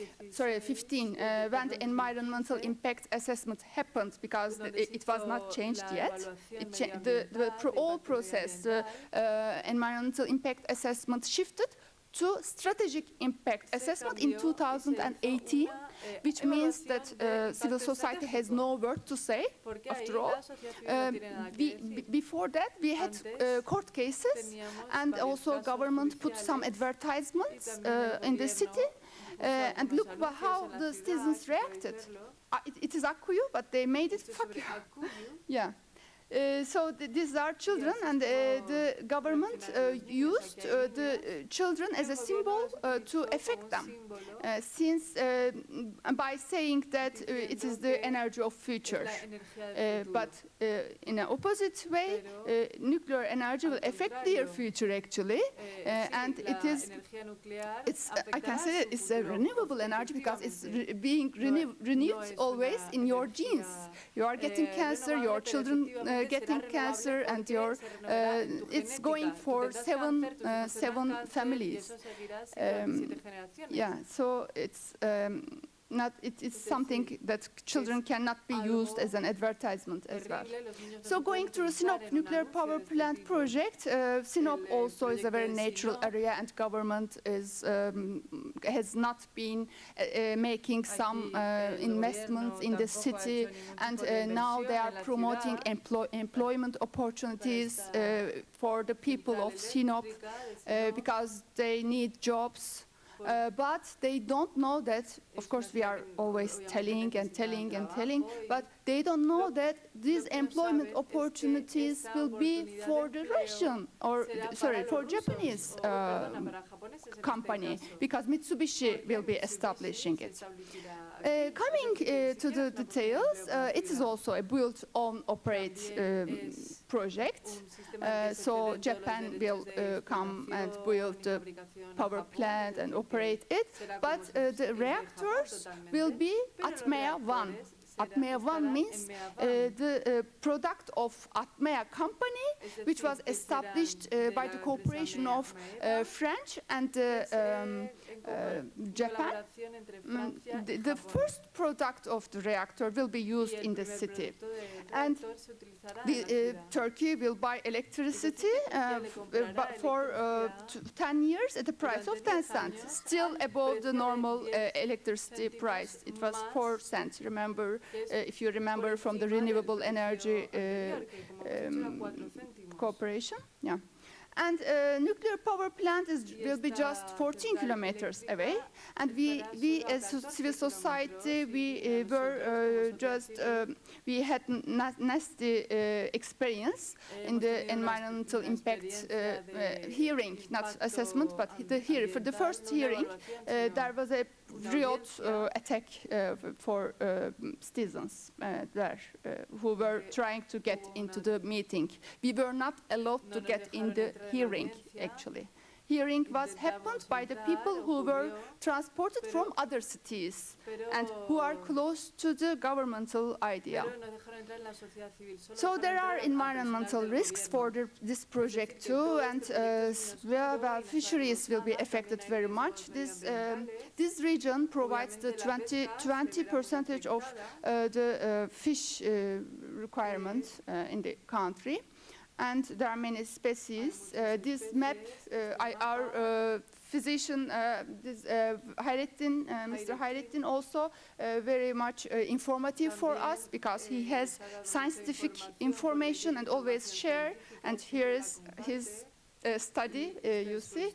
the environmental impact assessment happened, because it was not changed yet, the whole process, the environmental impact assessment shifted to strategic impact assessment in 2018, which means that civil society has no word to say, after all. Before that, we had court cases, and also government put some advertisements in the city, and look how the citizens reacted. It is Akkuyu, but they made it fuck you. Yeah. So these are children, and the government used the children as a symbol to affect them, since by saying that it is the energy of future. But in an opposite way, nuclear energy will affect their future actually, and it is, I can say it's a renewable energy because it's being renewed always in your genes. You are getting cancer, your children getting cancer, and your it's going for seven families. Yeah, so it's not, it's something that children cannot be used as an advertisement as well. So going through Sinop nuclear power plant project, Sinop also is a very natural area, and government is has not been making some investments in the city, and now they are promoting employment opportunities for the people of Sinop because they need jobs. But they don't know that, of course we are always telling and telling and telling, but they don't know that these employment opportunities will be for the Russian, or sorry, for Japanese company, because Mitsubishi will be establishing it. Coming to the details, it is also a build-own-operate project. So Japan will come and build the power plant and operate it, but the reactors will be Atmea 1. ATMEA 1 means the product of ATMEA company, which was established by the cooperation of French and Japan. The first product of the reactor will be used in the city. And Turkey will buy electricity for 10 years at the price of 10 cents, still above the normal electricity price. It was 4 cents, remember, if you remember from the renewable energy cooperation. Yeah. And nuclear power plant will be just 14 kilometers away. And we as civil society, we had nasty experience in the environmental impact hearing, not assessment, but for the first hearing, there was a riot attack for citizens there who were trying to get into the meeting. We were not allowed to get in the hearing, actually. Hearing was happened by the people who were transported from other cities and who are close to the governmental idea. So there are environmental risks for this project too, and fisheries will be affected very much. This region provides the 20% of the fish requirement in the country. And there are many species. This map, our physician, Mr. Hayrettin, also very much informative for us because he has scientific information and always share. And here is his study, you see.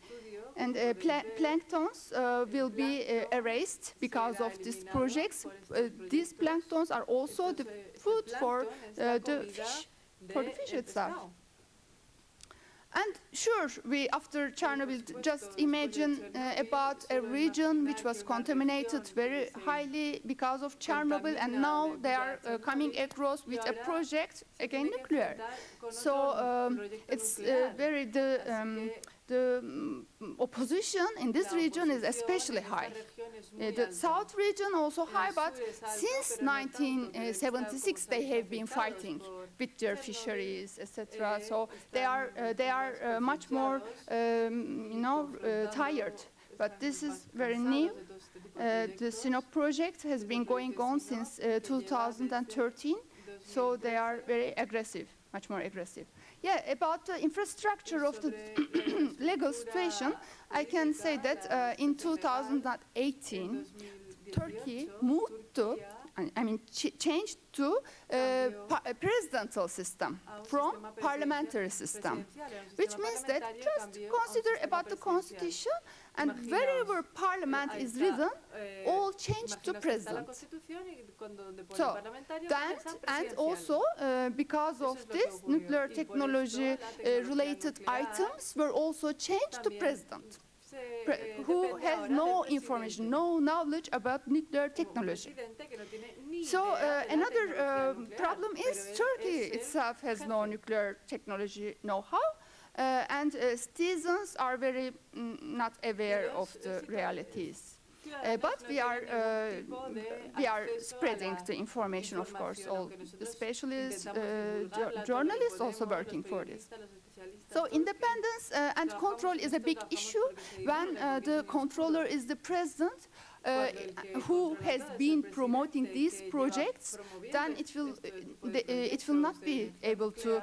And planktons will be erased because of these projects. These planktons are also the food for the fish itself. And sure, after Chernobyl, just imagine about a region which was contaminated very highly because of Chernobyl, and now they are coming across with a project, again nuclear. So it's the opposition in this region is especially high. The south region also high, but since 1976 they have been fighting with their fisheries, etc. So they are much more, tired. But this is very new. The Sinop project has been going on since 2013, so they are very aggressive, much more aggressive. Yeah, about the infrastructure of the legal situation, I can say that in 2018, Turkey moved to, changed to a presidential system from parliamentary system, which means that just consider about the constitution, and wherever parliament is written, all changed to president. So, and also because of this, nuclear technology related items were also changed to president, who has no information, no knowledge about nuclear technology. So another problem is Turkey itself has no nuclear technology know-how, and citizens are very not aware of the realities. But we are spreading the information, of course. All the specialists, journalists also working for this. So independence and control is a big issue when the controller is the president, who has been promoting these projects. Then it will not be able to.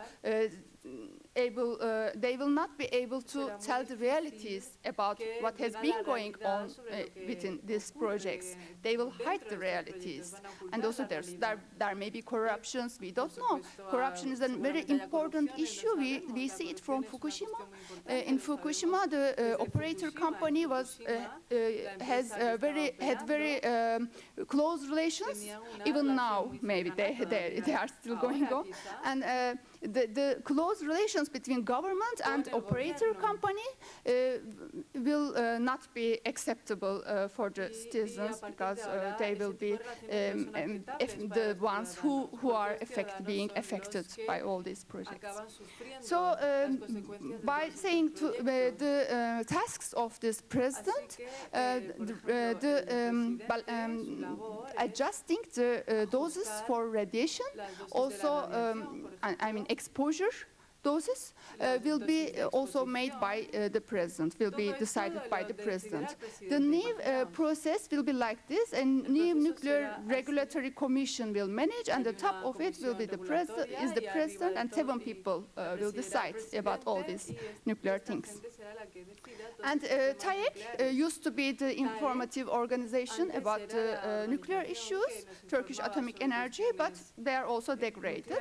They will not be able to tell the realities about what has been going on within these projects. They will hide the realities. And also there may be corruptions, we don't know. Corruption is a very important issue. We see it from Fukushima. In Fukushima, the operator company had very close relations. Even now, maybe they are still going on. And the close relations between government and operator company will not be acceptable for the citizens, because they will be the ones who are being affected by all these projects. So by saying the tasks of this president, adjusting the doses for radiation, also I mean exposure doses, will be also made by the president, will be decided by the president. The new process will be like this: a new nuclear regulatory commission will manage, and the top of it will be the president, and 7 people will decide about all these nuclear things. And TAEK used to be the informative organization about the nuclear issues, Turkish Atomic Energy, but they are also degraded.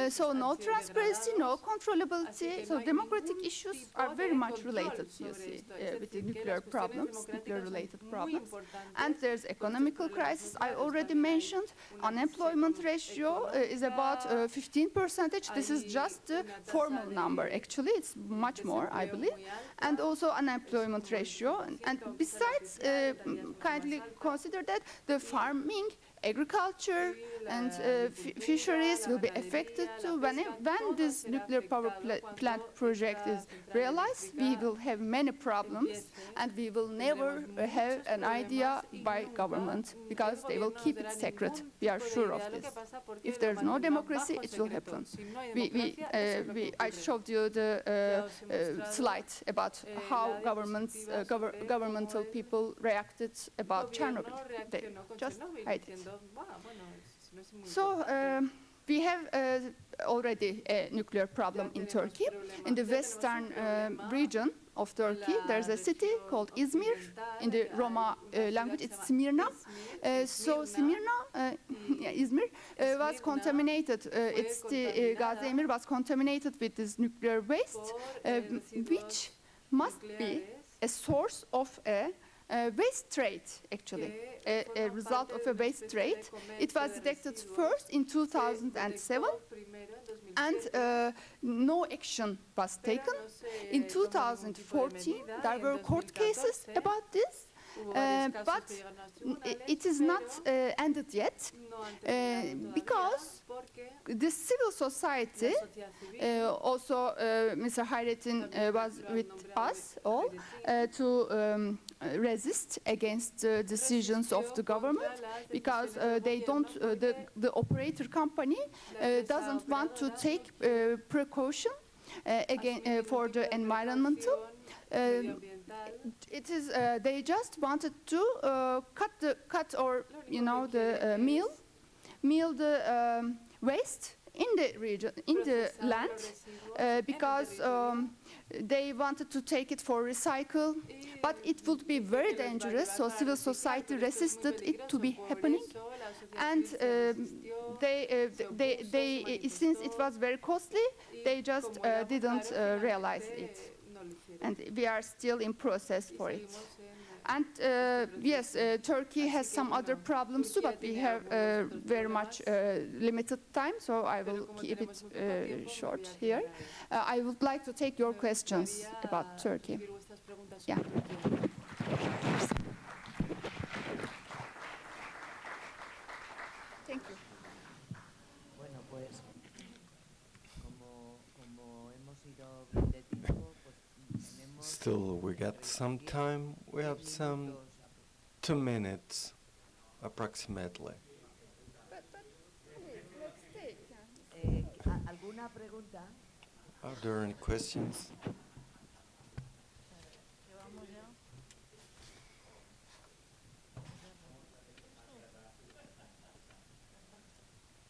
So no transparency, no controllability. So democratic issues are very much related, you see, with the nuclear problems, nuclear-related problems. And there's economical crisis. I already mentioned unemployment ratio is about 15%. This is just the formal number. Actually, it's much more, I believe. And also unemployment ratio. And besides, kindly consider that the farming, agriculture, and fisheries will be affected too. When this nuclear power plant project is realized, we will have many problems, and we will never have an idea by government, because they will keep it secret. We are sure of this. If there's no democracy, it will happen. I showed you the slide about how governmental people reacted about Chernobyl. They just hide it. So we have already a nuclear problem in Turkey. In the western region of Turkey, there's a city called Izmir. In the Roma language, it's Smyrna. So Smyrna, Izmir, was contaminated. Gazi Emir was contaminated with this nuclear waste, which must be a source of a waste trade, actually, a result of a waste trade. It was detected first in 2007, and no action was taken. In 2014, there were court cases about this, but it is not ended yet, because the civil society, also Mr. Hayrettin was with us all, to resist against the decisions of the government, because they don't, the operator company doesn't want to take precaution again for the environmental. It is they just wanted to cut or mill the waste in the region, in the land, because they wanted to take it for recycle, but it would be very dangerous. So civil society resisted it to be happening, and since it was very costly, they just didn't realize it. And we are still in process for it. And yes, Turkey has some other problems too, but we have very much limited time, so I will keep it short here. I would like to take your questions about Turkey. Yeah. Thank you. Bueno, pues como hemos ido bien de tiempo, pues tenemos. Still, we got some time. We have some 2 minutes, approximately. ¿Alguna pregunta? Are there any questions?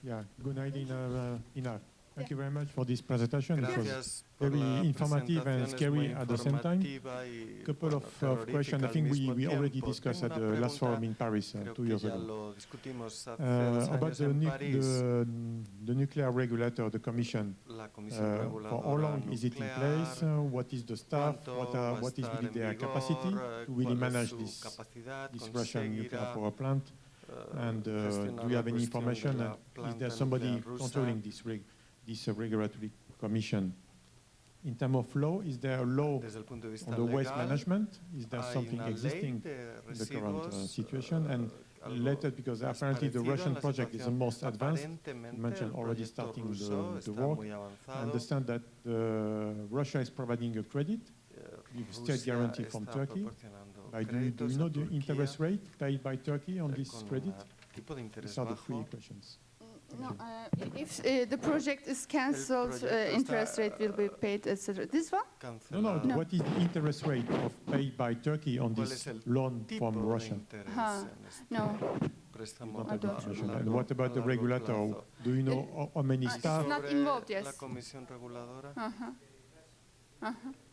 Yeah, good night, Inar. Thank you very much for this presentation. It was very informative and scary at the same time. Couple of questions. I think we already discussed at the last forum in Paris 2 years ago. About the nuclear regulator, the commission. For how long is it in place? What is the staff? What is really their capacity to really manage this Russian nuclear power plant? And do you have any information? Is there somebody controlling this this regulatory commission. In terms of law, is there a law on the waste management? Is there something existing in the current situation? And later, because apparently the Russian project is the most advanced, you mentioned already starting the work. I understand that Russia is providing a credit with state guarantee from Turkey. Do you know the interest rate paid by Turkey on this credit? These are the three questions. No, if the project is cancelled, interest rate will be paid, etc. This one? No. What is the interest rate paid by Turkey on this loan from Russia? No. I don't know. And what about the regulator? Do you know how many staff? It's not involved, yes.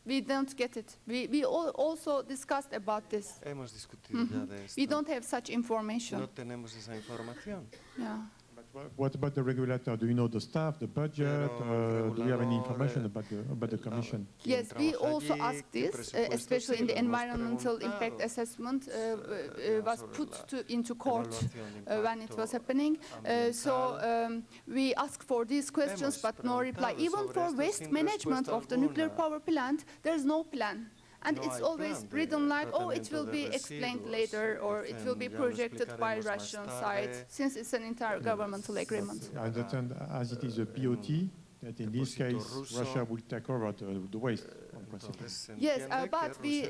We don't get it. We also discussed about this. We don't have such information. Yeah. What about the regulator? Do you know the staff, the budget? Do you have any information about the commission? Yes, we also asked this, especially in the environmental impact assessment was put into court when it was happening. So we asked for these questions, but no reply. Even for waste management of the nuclear power plant, there is no plan. And it's always written like, oh, it will be explained later, or it will be projected by Russian side, since it's an intergovernmental agreement. I understand, as it is a BOT, that in this case, Russia will take over the waste. Yes, but we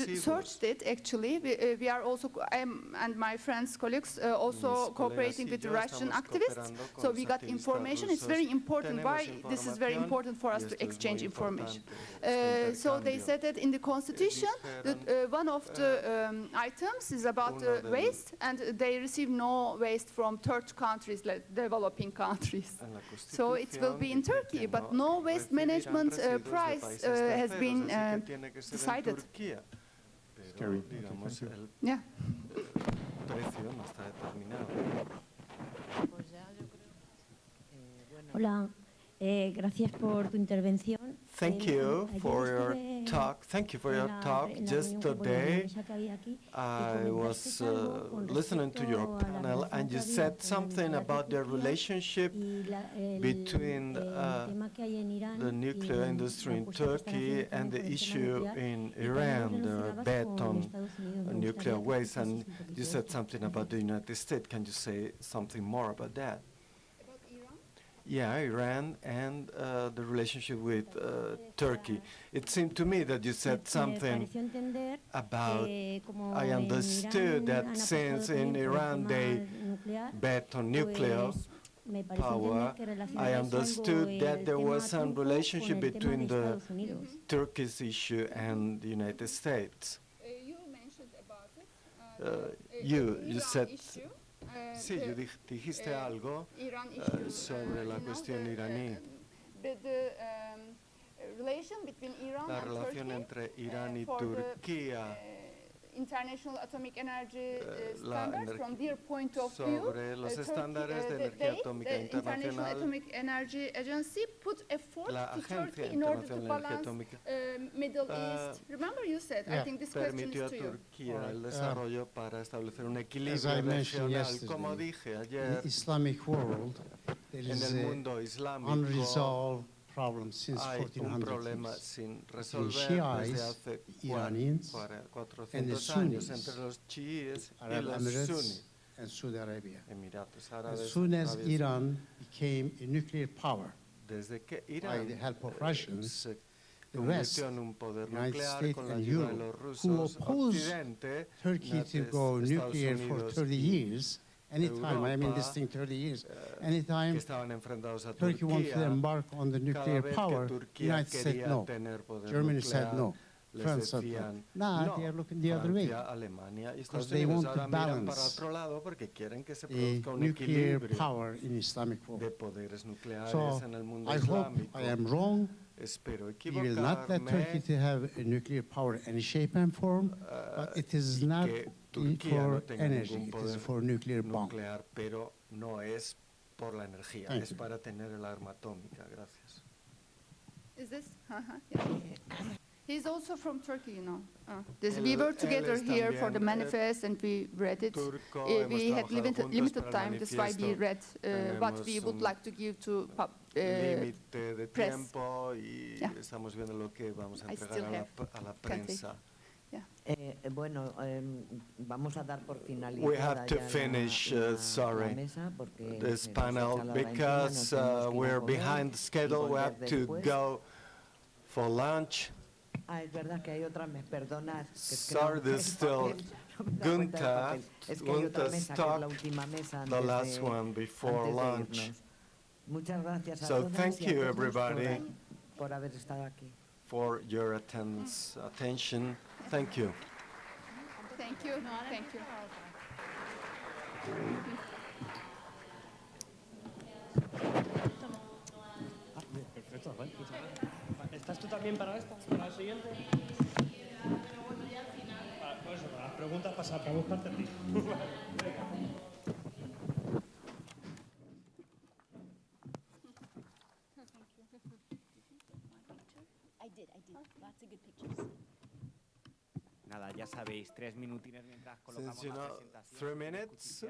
researched it actually. We are also, and my friends, colleagues, also cooperating with the Russian activists. So we got information. It's very important. Why this is very important for us to exchange information. So they said that in the constitution, that one of the items is about waste, and they receive no waste from third countries, like developing countries. So it will be in Turkey, but no waste management price has been decided. Scary. Yeah. Hola, gracias por tu intervención. Thank you for your talk. Thank you for your talk. Just today, I was listening to your panel, and you said something about the relationship between the nuclear industry in Turkey and the issue in Iran, the bet on nuclear waste. And you said something about the United States. Can you say something more about that? Yeah, Iran and the relationship with Turkey. It seemed to me that you said something about, I understood that since in Iran they bet on nuclear power, I understood that there was some relationship between the Turkish issue and the United States. You mentioned about it. You said... Sí, dijiste algo sobre la cuestión iraní. La relación entre Irán y Turquía. International Atomic Energy Standards, from their point of view, sobre los estándares de energía atómica internacional. International Atomic Energy Agency put effort to Turkey in order to balance Middle East. Remember you said, I think this question is to you. Permitió a Turquía el desarrollo para establecer un equilibrio regional. Como dije ayer, en el mundo islámico hay un problema sin resolver desde hace 400 años entre los chiíes y los suníes. Emiratos Árabes. As soon as Iran became a nuclear power, desde que Irán by the help of Russians, se the West, convirtió en un poder United nuclear States con la and ayuda de Europe, los who rusos, opposed Occidente, Turkey to go nuclear for 30 years, anytime, I mean this thing 30 years, anytime Turkey wants to embark on the nuclear power, United States said no, Germany said no, France said no. Now they are looking the other way, because they want to balance a nuclear power in Islamic world. So I hope I am wrong. We will not let Turkey to have a nuclear power in any shape and form, but it is not for energy, it is for nuclear bomb. Pero no es por la energía, es para tener el arma atómica. Gracias. Is this? He's also from Turkey, you know. We were together here for the manifest and we read it. We had limited time, that's why we read what we would like to give to límite de press. tiempo y estamos viendo lo que vamos a I entregar still a la, have. a la Can't take. prensa. Bueno, vamos a dar por finalizada We have to ya finish, la sorry, mesa porque this se nos panel echa la hora encima, because nos tenemos que ir a we're comer behind the y schedule. We volver have to después. go for lunch. Es verdad que hay otra mesa, perdonad. Que es que Sorry, no, there's el still papel, no me he dado cuenta del Gunther. papel. Es que hay otra Gunther's mesa que es la talk, última mesa the antes last one before antes de lunch. irnos. Muchas gracias a So todas thank y a you, todos everybody, por haber estado aquí. for your attention. Thank you. Thank you. Thank you. Perfecto, vale, muchas gracias. ¿Estás tú también para esta? ¿Para el siguiente? Para las preguntas para buscarte a ti. Lots of good pictures. Nada, ya sabéis, 3 minutines mientras colocamos Since you la know, presentación. 3 minutes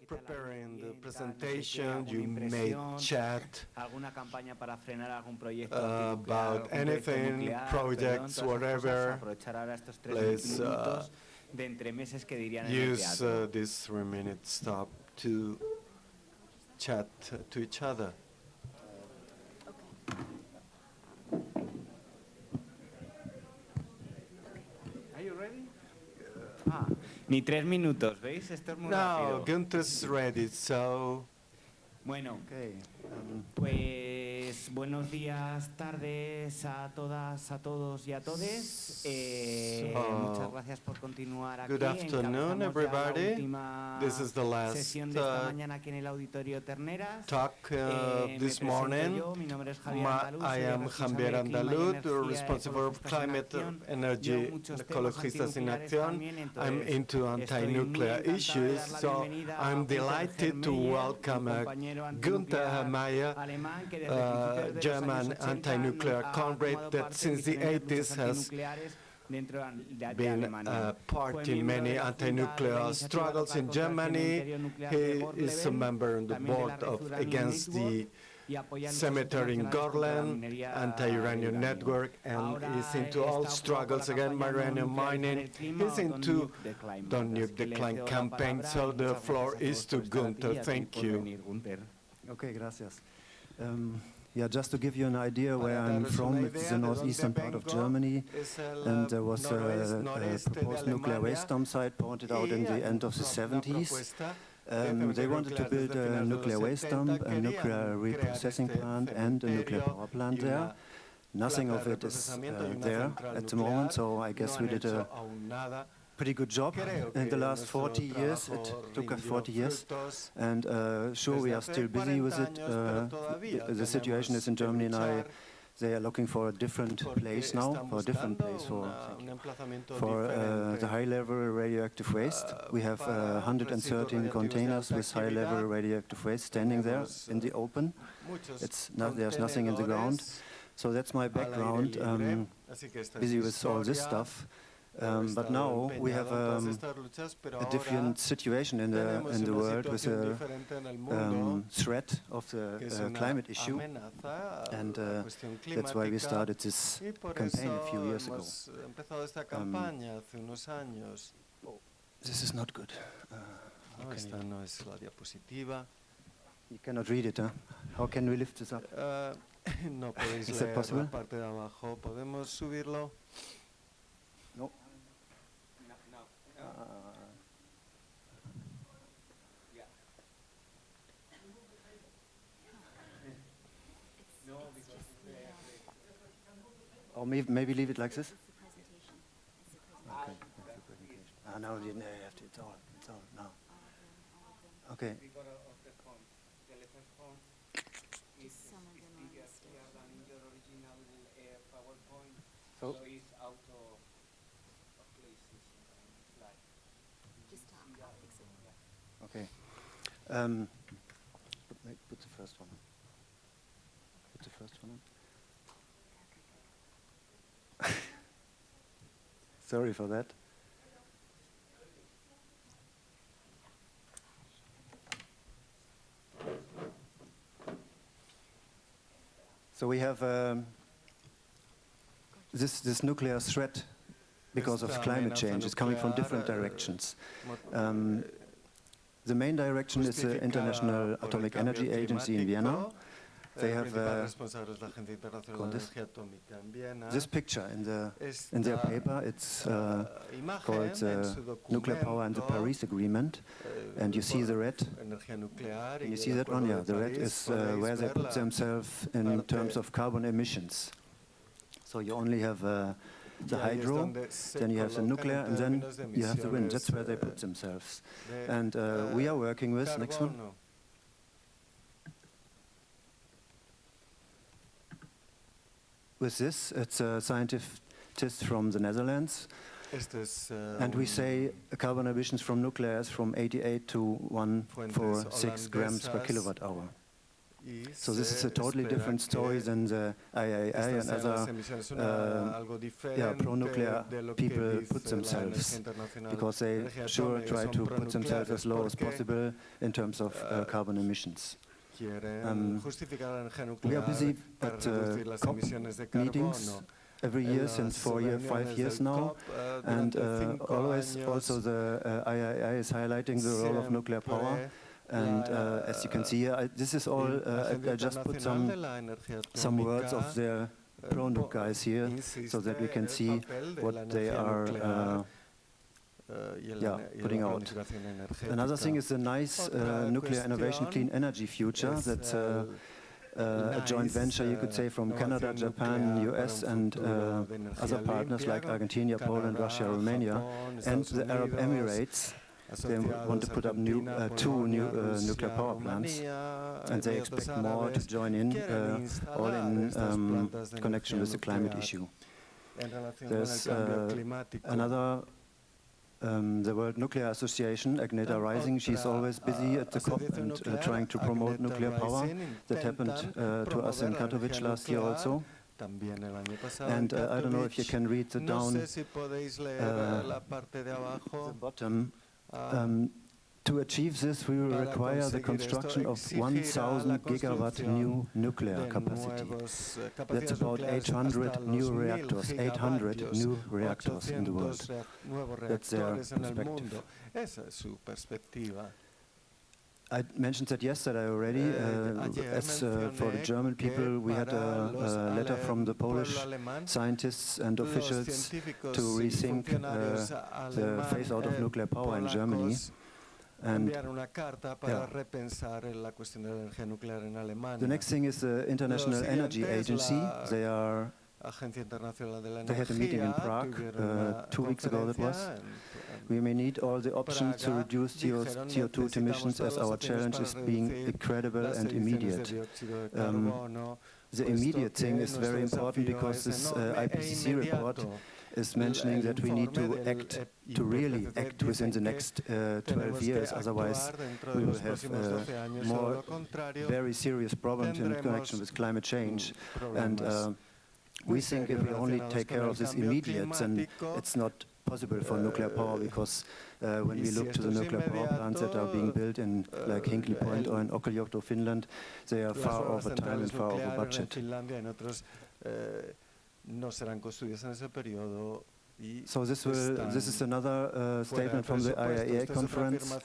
preparing the Tal, presentation, no sé qué, you alguna may impresión, chat alguna campaña para frenar algún proyecto about antinuclear, algún proyecto anything, nuclear, projects, todas esas whatever. cosas, aprovechar ahora estos 3 Please minutos de entremeses que dirían en el use teatro. this 3 minute stop to chat to each other. Are you ready? Ni 3 minutos, ¿veis? Esto es muy No, rápido. Gunther's ready, so. Bueno, Okay. pues buenos días, tardes a todas, a todos y a todes. Muchas gracias por continuar aquí. Good afternoon, Encabezamos ya everybody. la última This is the last sesión de esta mañana aquí en el Auditorio Terneras. talk Me this presento morning. yo, mi nombre es Javier Andaluz, I soy el am responsable Javier de Clima y Andaluz, Energía responsible for Ecologistas en Climate, Acción. Energy, Llevo muchos temas Ecologistas in antinucleares Acción. también, I'm entonces into anti-nuclear estoy muy issues, encantada de dar la so bienvenida a I'm Gunther delighted to Meyer, welcome un compañero Gunther antinuclear Meyer, alemán que desde principios de los German años 80 anti-nuclear ha comrade tomado that parte en since the diferentes 80s luchas has antinucleares dentro de been Alemania. part Fue in miembro many de la Junta de la anti-nuclear Iniciativa struggles Local in contra el Germany. Cementerio Nuclear de He is a Gorleben, member on the también de la board Red of Uranium against the Network, y apoya luchas cemetery in internacionales contra la Gorleben, minería anti-uranium de uranio. network, and Ahora is into all está ocupado struggles por la against campaña uranium No Nuclear mining. del Clima, He's o into Don't Don't Nuke Nuke the Climate. Así the que le Climate cedo la campaign, palabra so y the muchas floor gracias a is todos to por estar aquí Gunther. y a ti Thank por you. venir, Gunther. Okay, gracias. Yeah, just to give you an idea where Para I'm daros from, una it's idea the de northeastern dónde part of vengo, Germany, es el and there was noreste a de proposed nuclear Alemania, waste dump site pointed out in y the hay end of the una 70s. propuesta de They cementerio wanted to nuclear build desde a finales de los nuclear waste 70, dump, a querían nuclear crear reprocessing este plant, and a nuclear cementerio power plant y there. una Nothing planta of de it is procesamiento y una there central at the nuclear. moment, so I guess No we han did hecho a aún nada. pretty good job Creo in the que last nuestro 40 years. It trabajo took us rindió 40 years, frutos. and sure we Desde are hace still busy with 40 it. años, pero todavía The situation tenemos is in que Germany now. luchar They are looking for a different porque place now, están for a different buscando place for un emplazamiento the diferente high-level radioactive waste. We have para 113 residuos containers radiactivos with de alta high-level actividad. radioactive waste standing there Tenemos, in the open. muchos There's nothing in the ground. contenedores So that's my al aire background. libre, así que esta es Busy mi with all this historia. stuff. He But estado now we empeñado have en todas estas luchas, pero a ahora different situation in tenemos the una world with situación a diferente en el mundo, threat of que es the una climate issue, amenaza a and la cuestión that's why we climática, started this y por campaign a eso few years ago. hemos empezado esta campaña hace unos años. This is not good. No, esta no es la diapositiva. You cannot read it, huh? How can we lift this up? No podéis Is that leer possible? la parte de abajo. ¿Podemos subirlo? No. Or maybe leave it like this. Okay. Now you have to. It's all now. Okay. So it's out of places slide. Just talk, I'll fix it. okay. Put the first one on. Put the first one on. Sorry for that. So we have this nuclear threat because of climate change. It's coming from different directions. The main direction is the International Atomic Energy Agency in Vienna. They have this picture in their paper. It's called Nuclear Power and the Paris Agreement. And you see the red. Can you see that one? Yeah, the red is where they put themselves in terms of carbon emissions. So you only have the hydro, then you have the nuclear, and then you have the wind. That's where they put themselves. And we are working with, next one. With this, it's a scientist from the Netherlands. And we say carbon emissions from nuclear is from 88 to 146 grams per kilowatt hour. So this is a totally different story than the IAEA and other pro-nuclear people put themselves, because they sure try to put themselves as low as possible in terms of carbon emissions. We are busy at COP meetings every year since 5 years now, and always also the IAEA is highlighting the role of nuclear power. And as you can see here, this is all, I just put some words of their pro-nuc guys here so that we can see what they are putting out. Another thing is the nice Nuclear Innovation Clean Energy Future. That's a joint venture, you could say, from Canada, Japan, US, and other partners like Argentina, Poland, Russia, Romania, and the Arab Emirates. They want to put up two new nuclear power plants, and they expect more to join in, all in connection with the climate issue. There's another, the World Nuclear Association, Agneta Rising. She's always busy at the COP and trying to promote nuclear power. That happened to us in Katowice last year also. And I don't know if you can read the bottom. To achieve this, we will require the construction of 1,000 gigawatt new nuclear capacity. That's about 800 new reactors, 800 new reactors in the world. That's their perspective. I mentioned that yesterday already. As for the German people, we had a letter from the Polish scientists and officials to rethink the phase out of nuclear power in Germany. And the next thing is the International Energy Agency. They had a meeting in Prague 2 weeks ago, that was. We may need all the options to reduce CO2 emissions, as our challenge is being incredible and immediate. The immediate thing is very important, because this IPCC report is mentioning that we need to really act within the next 12 years, otherwise we will have more very serious problems in connection with climate change. And we think if we only take care of this immediate, then it's not possible for nuclear power, because when we look to the nuclear power plants that are being built in like Hinkley Point or in Olkiluoto, Finland, they are far over time and far over budget. So this is another statement from the IAEA conference,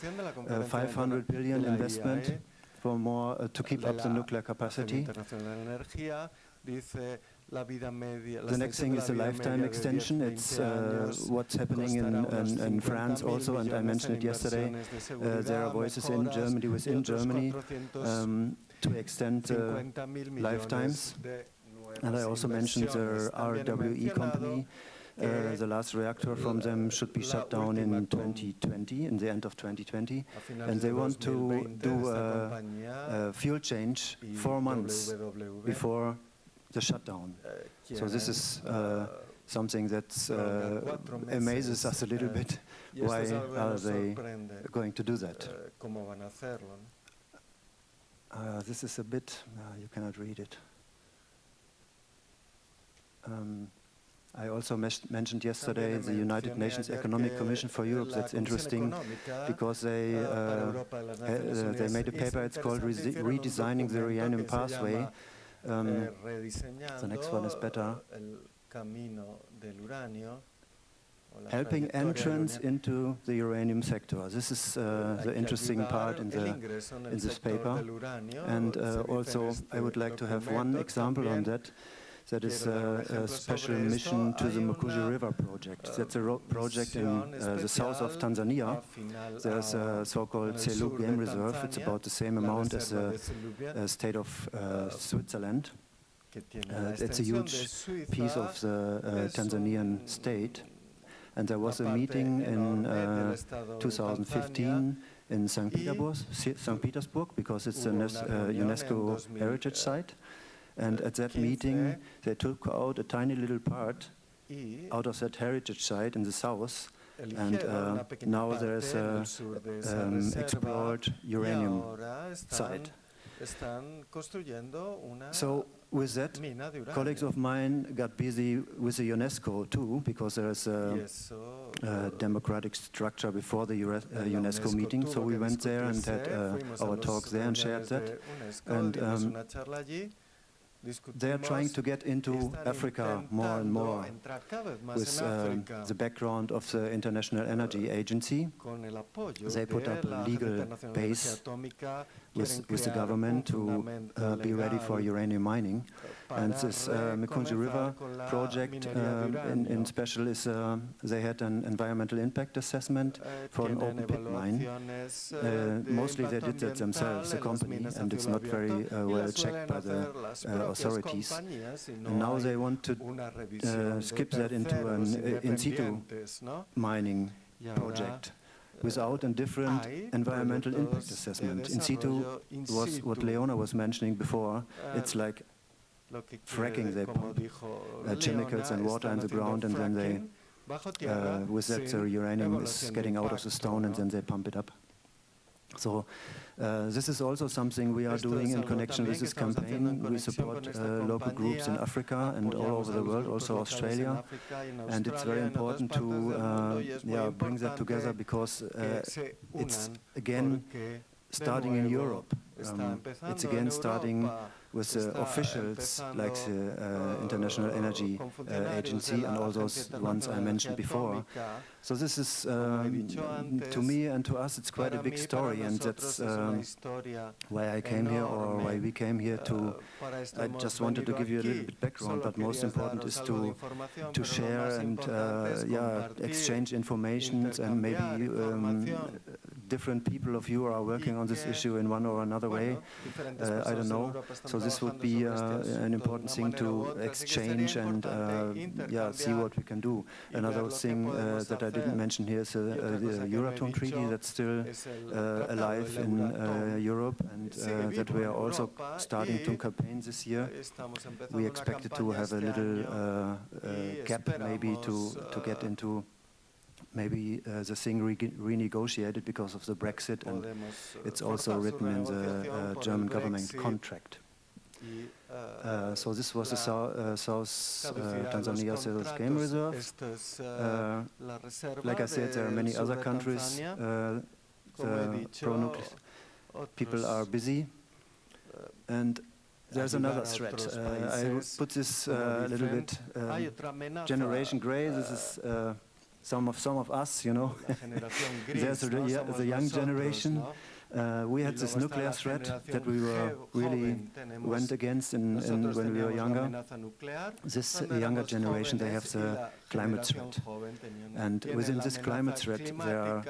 500 billion investment for more to keep up the nuclear capacity. The next thing is the lifetime extension. It's what's happening in France also, and I mentioned it yesterday. There are voices in Germany, within Germany, to extend lifetimes. And I also mentioned the RWE company. The last reactor from them should be shut down in 2020, in the end of 2020. And they want to do a fuel change 4 months before the shutdown. So this is something that amazes us a little bit. Why are they going to do that? This is a bit, you cannot read it. I also mentioned yesterday the United Nations Economic Commission for Europe. That's interesting because they made a paper. It's called Redesigning the Uranium Pathway. The next one is better. Helping entrance into the uranium sector. This is the interesting part in this paper. And also, I would like to have one example on that. That is a special mission to the Mukuji River project. That's a project in the south of Tanzania. There's a so-called Selous Game Reserve. It's about the same amount as the state of Switzerland. It's a huge piece of the Tanzanian state. And there was a meeting in 2015 in St. Petersburg, because it's a UNESCO heritage site. And at that meeting, they took out a tiny little part out of that heritage site in the south, and now there's an explored uranium site. So with that, colleagues of mine got busy with the UNESCO too, because there's a democratic structure before the UNESCO meeting. So we went there and had our talks there and shared that. And they are trying to get into Africa more and more with the background of the International Energy Agency. They put up a legal base with the government to be ready for uranium mining. And this Mukunji River project in special is they had an environmental impact assessment for an open pit mine. Mostly they did that themselves, the company, and it's not very well checked by the authorities. And now they want to skip that into an in situ mining project without a different environmental impact assessment. In situ was what Leona was mentioning before. It's like fracking. They pump chemicals and water in the ground, and then they, with that, the uranium is getting out of the stone, and then they pump it up. So this is also something we are doing in connection with this campaign. We support local groups in Africa and all over the world, also Australia. And it's very important to bring that together, because it's again starting in Europe. It's again starting with the officials like the International Energy Agency and all those ones I mentioned before. So this is, to me and to us, it's quite a big story, and that's why I came here, or why we came here to. I just wanted to give you a little bit background, but most important is to share and exchange information, and maybe different people of you are working on this issue in one or another way. I don't know. So this would be an important thing to exchange and see what we can do. Another thing that I didn't mention here is the Euratom Treaty that's still alive in Europe, and that we are also starting to campaign this year. We expected to have a little gap maybe to get into maybe the thing renegotiated because of the Brexit, and it's also written in the German government contract. So this was the South Tanzania Selous Game Reserve. Like I said, there are many other countries. The pro-nuclear people are busy. And there's another threat. I put this a little bit Generation Grey. This is some of us, you know. There's the young generation. We had this nuclear threat that we were really went against when we were younger. This younger generation, they have the climate threat. And within this climate threat, there are,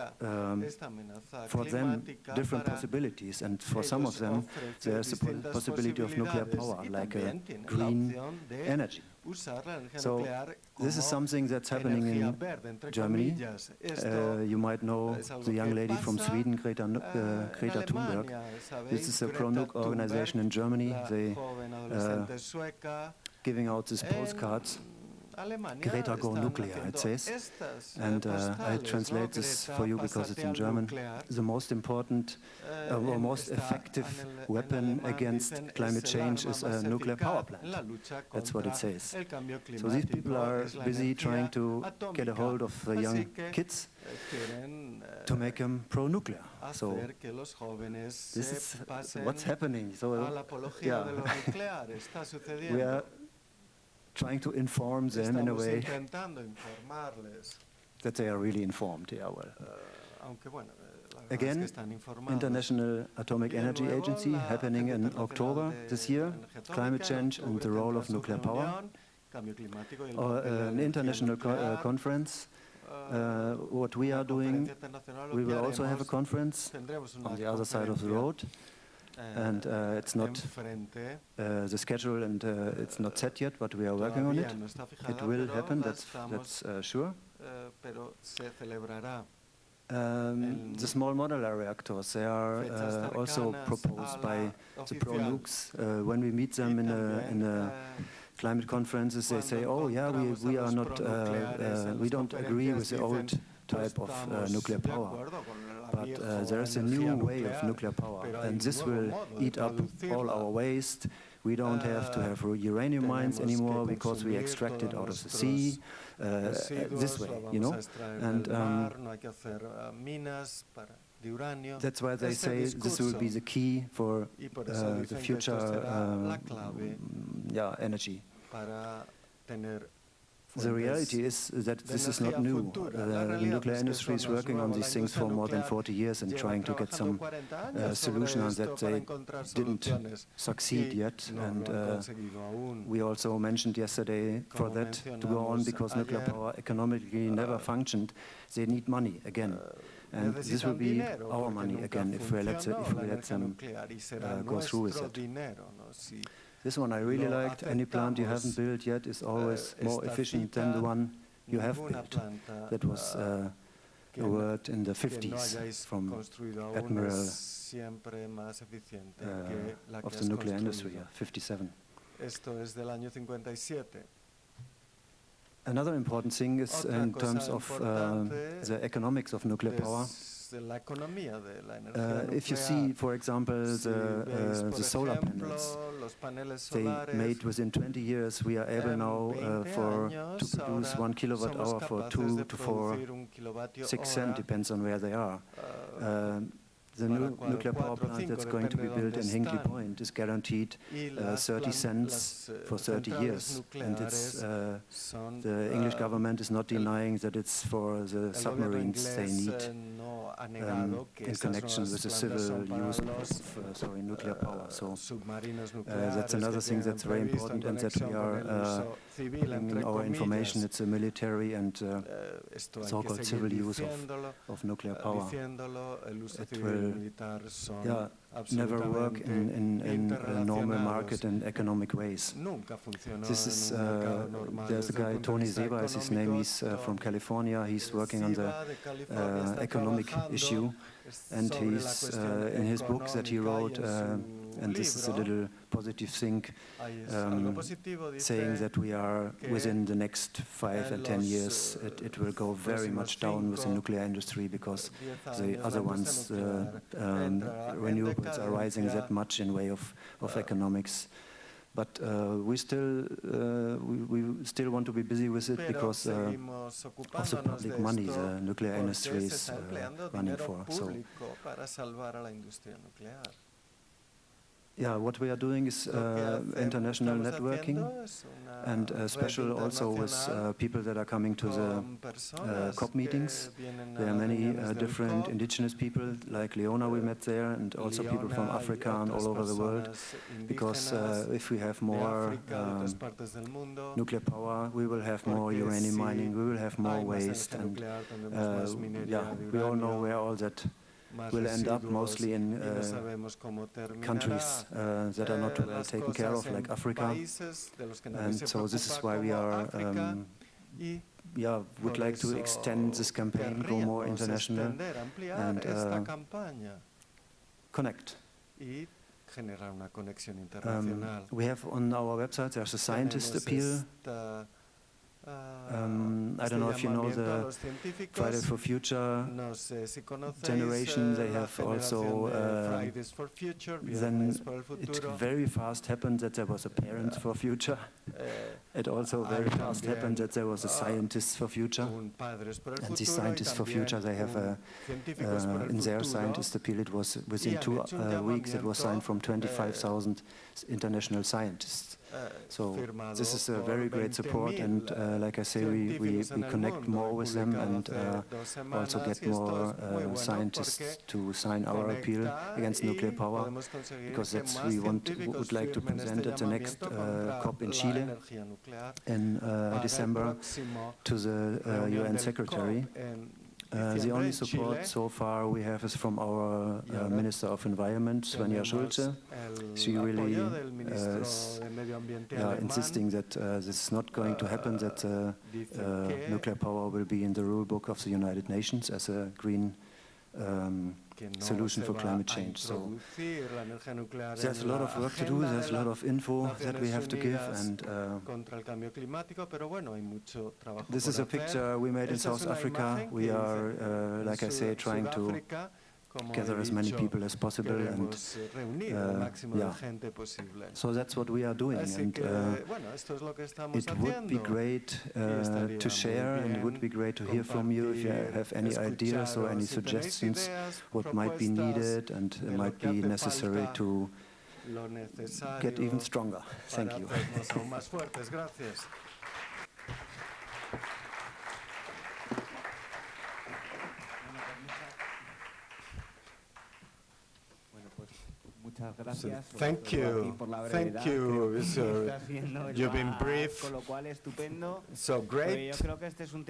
for them, different possibilities. And for some of them, there's the possibility of nuclear power, like green energy. So this is something that's happening in Germany. You might know the young lady from Sweden, Greta Thunberg. This is a pro-nuke organization in Germany. They giving out these postcards Greta go nuclear, it says. And I translate this for you because it's in German. The most important or most effective weapon against climate change is a nuclear power plant. That's what it says. So these people are busy trying to get a hold of the young kids to make them pro-nuclear. So this is what's happening. So yeah, we are trying to inform them in a way that they are really informed. Yeah, well. Again, International Atomic Energy Agency happening in October this year, climate change and the role of nuclear power. An international conference. What we are doing, we will also have a conference on the other side of the road. And it's not the schedule, and it's not set yet, but we are working on it. It will happen, that's sure. The small modular reactors, they are also proposed by the pro-nukes. When we meet them in a climate conferences, they say, oh yeah, we are not, we don't agree with the old type of nuclear power. But there is a new way of nuclear power, and this will eat up all our waste. We don't have to have uranium mines anymore because we extract it out of the sea, this way, you know. And that's why they say this will be the key for the future energy. The reality is that this is not new. The nuclear industry is working on these things for more than 40 years and trying to get some solution on that. They didn't succeed yet. And we also mentioned yesterday for that to go on because nuclear power economically never functioned. They need money again. And this will be our money again if we let them go through with it. This one I really liked. Any plant you haven't built yet is always more efficient than the one you have built. That was a word in the 50s from Admiral of the nuclear industry, 57. Another important thing is in terms of the economics of nuclear power. If you see, for example, the solar panels, they made within 20 years, we are able now to produce 1 kilowatt hour for 2 to 6 cents, depends on where they are. The nuclear power plant that's going to be built in Hinkley Point is guaranteed 30 cents for 30 years. And it's, the English government is not denying that it's for the submarines they need in connection with the civil use of nuclear power. So that's another thing that's very important, and that we are in our information. It's a military and so-called civil use of nuclear power. It will never work in a normal market and economic ways. This is, there's a guy, Tony Seba is his name, he's from California, he's working on the economic issue, and he's in his book that he wrote, and this is a little positive thing, saying that we are within the next 5 and 10 years, it will go very much down with the nuclear industry because the other ones, renewables are rising that much in way of economics. But we still want to be busy with it because of the public money the nuclear industry is running for. So. Yeah, what we are doing is international networking, and special also with people that are coming to the COP meetings. There are many different indigenous people, like Leona we met there, and also people from Africa and all over the world, because if we have more nuclear power, we will have more uranium mining, we will have more waste, and we all know where all that will end up, mostly in countries that are not well taken care of, like Africa. And so this is why we are, would like to extend this campaign, go more international, and connect. We have on our website, there's a scientist appeal. I don't know if you know the Fridays for Future generation. They have also, then it very fast happened that there was a Parents for Future. It also very fast happened that there was a Scientists for Future. And these Scientists for Future, they have in their scientist appeal, it was within 2 weeks, it was signed from 25,000 international scientists. So this is a very great support, and like I say, we connect more with them and also get more scientists to sign our appeal against nuclear power, because that's we would like to present at the next COP in Chile in December to the UN Secretary. The only support so far we have is from our Minister of Environment, Svenja Schulze. She really is insisting that this is not going to happen, that nuclear power will be in the rule book of the United Nations as a green solution for climate change. So there's a lot of work to do, there's a lot of info that we have to give, and this is a picture we made in South Africa. We are, like I say, trying to gather as many people as possible, and so that's what we are doing, and it would be great to share, and it would be great to hear from you if you have any ideas or any suggestions what might be needed and might be necessary to get even stronger. Thank you. Thank you, sir. You've been brief, so great,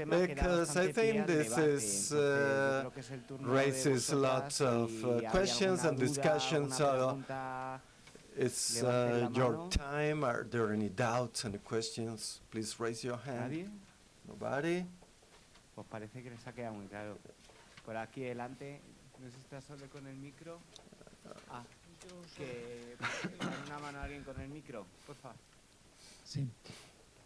because I think this is raises lots of questions and discussions. So it's your time. Are there any doubts, any questions? Please raise your hand. Nobody? Pues parece que les ha quedado muy claro. Por aquí delante, no sé si está solo con el micro. Ah, que una mano a alguien con el micro, por favor. Sí.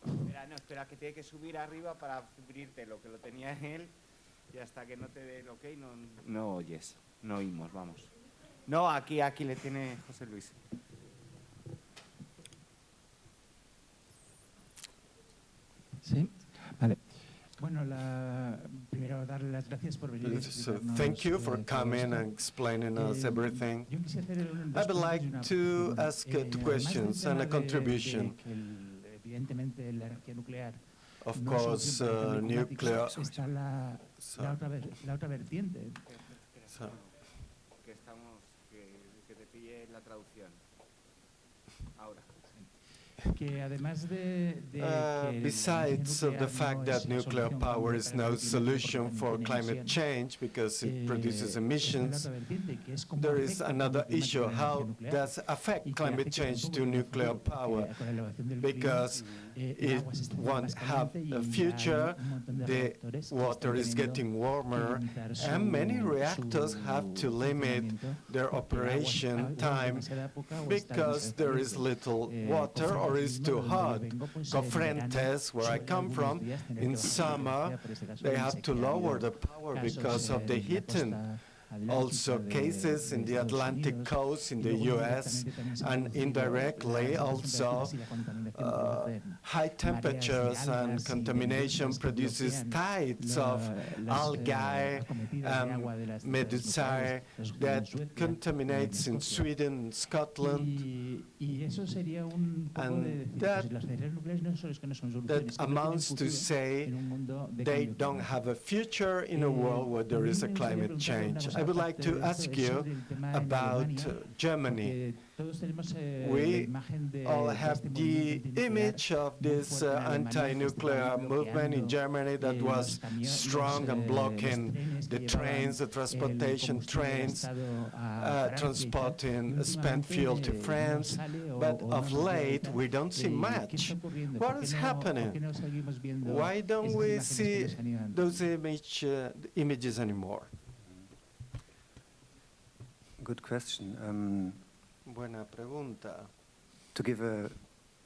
Espera, no, espera, que tiene que subir arriba para abrirte lo que lo tenía él, y hasta que no te dé el ok no oyes, no oímos, vamos. No, aquí le tiene José Luis. Sí, vale. Bueno, primero darle las gracias por venir. So thank you for coming and explaining us everything. I would like to ask 2 questions and a contribution. Of course, nuclear. La otra vertiente. Que te pille la traducción. Ahora. Besides the fact that nuclear power is no solution for climate change because it produces emissions, there is another issue: how does it affect climate change to nuclear power? Because it won't have a future, the water is getting warmer, and many reactors have to limit their operation time because there is little water or is too hot. Cofrentes, where I come from, in summer they have to lower the power because of the heating. Also cases in the Atlantic coast in the US, and indirectly also high temperatures and contamination produces tides of algae and medusae that contaminates in Sweden, Scotland, and that amounts to say they don't have a future in a world where there is a climate change. I would like to ask you about Germany. We all have the image of this anti-nuclear movement in Germany that was strong and blocking the trains, the transportation trains, transporting spent fuel to France. But of late, we don't see much. What is happening? Why don't we see those images anymore? Good question. Buena pregunta. To give a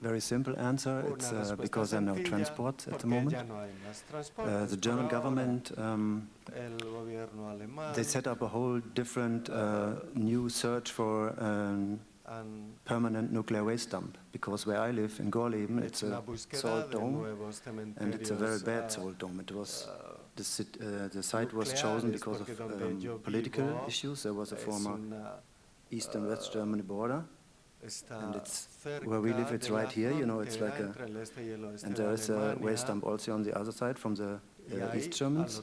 very simple answer. It's because there are no transports at the moment. The German government, they set up a whole different new search for permanent nuclear waste dump, because where I live in Gorleben, it's a salt dome, and it's a very bad salt dome. It was the site was chosen because of political issues. There was a former East and West Germany border, and it's where we live. It's right here, you know. It's like a, and there is a waste dump also on the other side from the East Germans,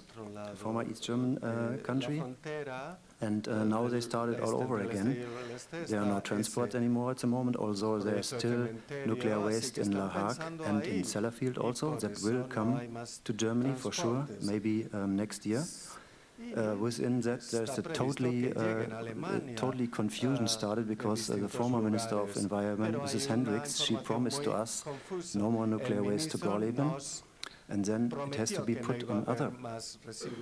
the former East German country. And now they started all over again. There are no transports anymore at the moment, although there is still nuclear waste in La Hague and in Sellafield also. That will come to Germany for sure, maybe next year. Within that, there's a totally confusion started, because the former Minister of Environment, Mrs. Hendricks, she promised to us no more nuclear waste to Gorleben. And then it has to be put on other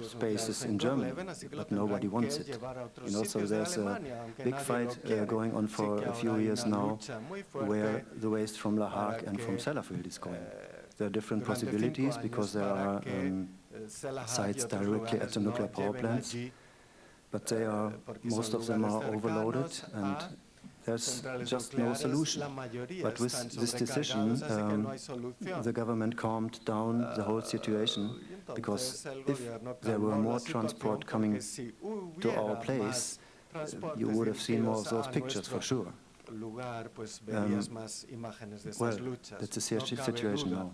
spaces in Germany, but nobody wants it. You know, so there's a big fight going on for a few years now, where the waste from La Hague and from Sellafield is going. There are different possibilities, because there are sites directly at the nuclear power plants, but they are, most of them are overloaded, and there's just no solution. But with this decision, the government calmed down the whole situation, because if there were more transport coming to our place, you would have seen more of those pictures for sure. Well, that's the situation now.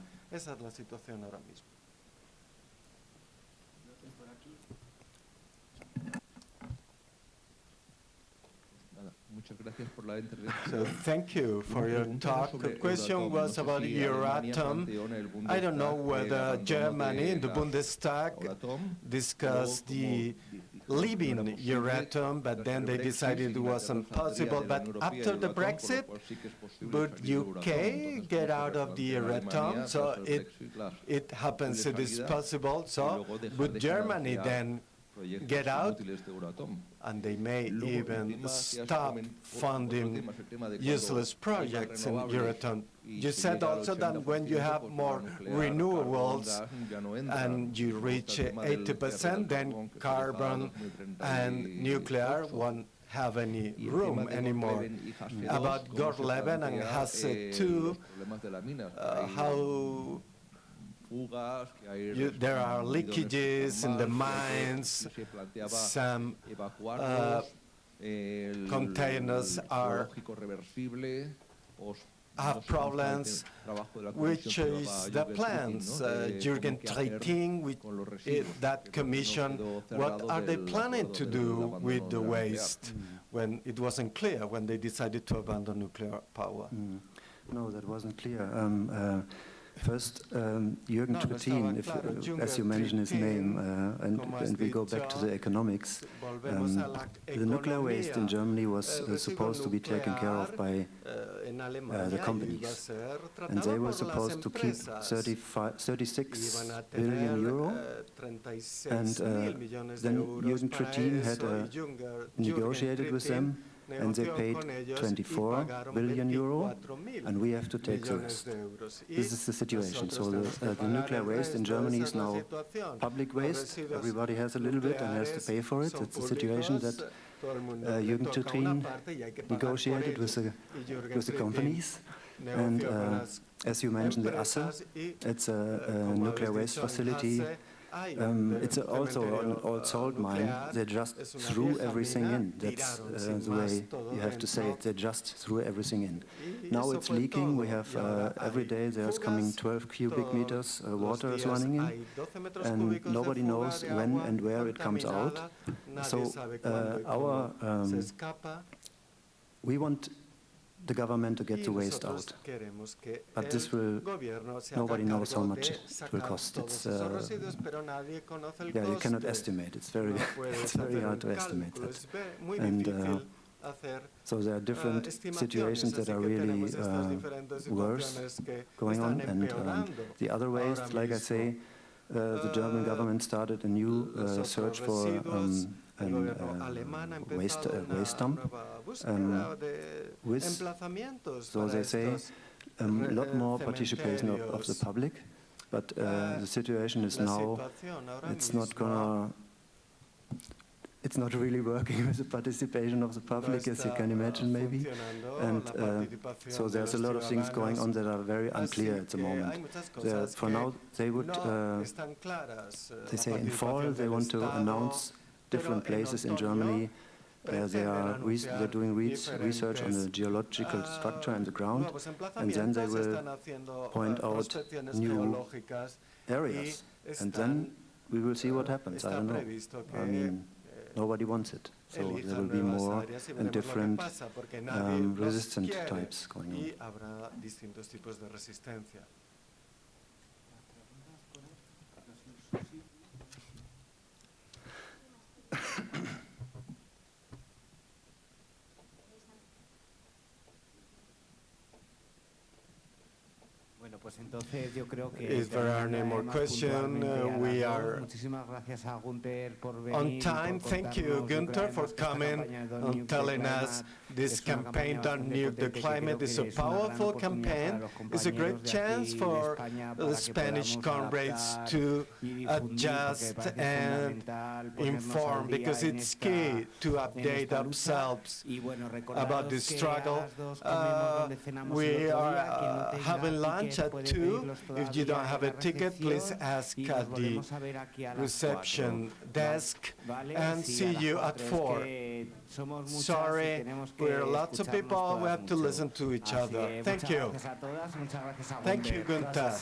So thank you for your talk. The question was about Euratom. I don't know whether Germany in the Bundestag discussed the leaving Euratom, but then they decided it wasn't possible. But after the Brexit, would UK get out of the Euratom? So it happens it is possible. So would Germany then get out? And they may even stop funding useless projects in Euratom. You said also that when you have more renewables and you reach 80%, then carbon and nuclear won't have any room anymore. About Gorleben and Hasse 2, how there are leakages in the mines, some containers have problems, which is the plans. Jürgen Treiting, with that commission, what are they planning to do with the waste when it wasn't clear when they decided to abandon nuclear power? No, that wasn't clear. First, Jürgen Trittin, as you mentioned his name, and we go back to the economics, the nuclear waste in Germany was supposed to be taken care of by the companies. And they were supposed to keep 36 billion euro. And then Jürgen Trittin had negotiated with them, and they paid 24 billion euro, and we have to take the rest. This is the situation. So the nuclear waste in Germany is now public waste. Everybody has a little bit and has to pay for it. It's a situation that Jürgen Trittin negotiated with the companies. And as you mentioned, the Asse, it's a nuclear waste facility. It's also an old salt mine. They just threw everything in. That's the way you have to say it. They just threw everything in. Now it's leaking. We have every day there's coming 12 cubic meters water is running in, and nobody knows when and where it comes out. So we want the government to get the waste out, but this will, nobody knows how much it will cost. It's, yeah, you cannot estimate. It's very hard to estimate that. And so there are different situations that are really worse going on. And the other waste, like I say, the German government started a new search for waste dump. So they say a lot more participation of the public, but the situation is now, it's not really working with the participation of the public, as you can imagine, maybe. And so there's a lot of things going on that are very unclear at the moment. For now, they would, they say in fall they want to announce different places in Germany. They're doing research on the geological structure and the ground, and then they will point out new areas, and then we will see what happens. I don't know. I mean, nobody wants it, so there will be more and different resistant types going on. If there are no more questions, we are on time. Thank you, Günther, for coming and telling us this campaign, Don't Nuke the Climate, is a powerful campaign. It's a great chance for the Spanish comrades to adjust and inform, because it's key to update ourselves about the struggle. We are having lunch at 2. If you don't have a ticket, please ask at the reception desk, and see you at 4. Sorry, we're lots of people, we have to listen to each other. Thank you. Thank you, Günther.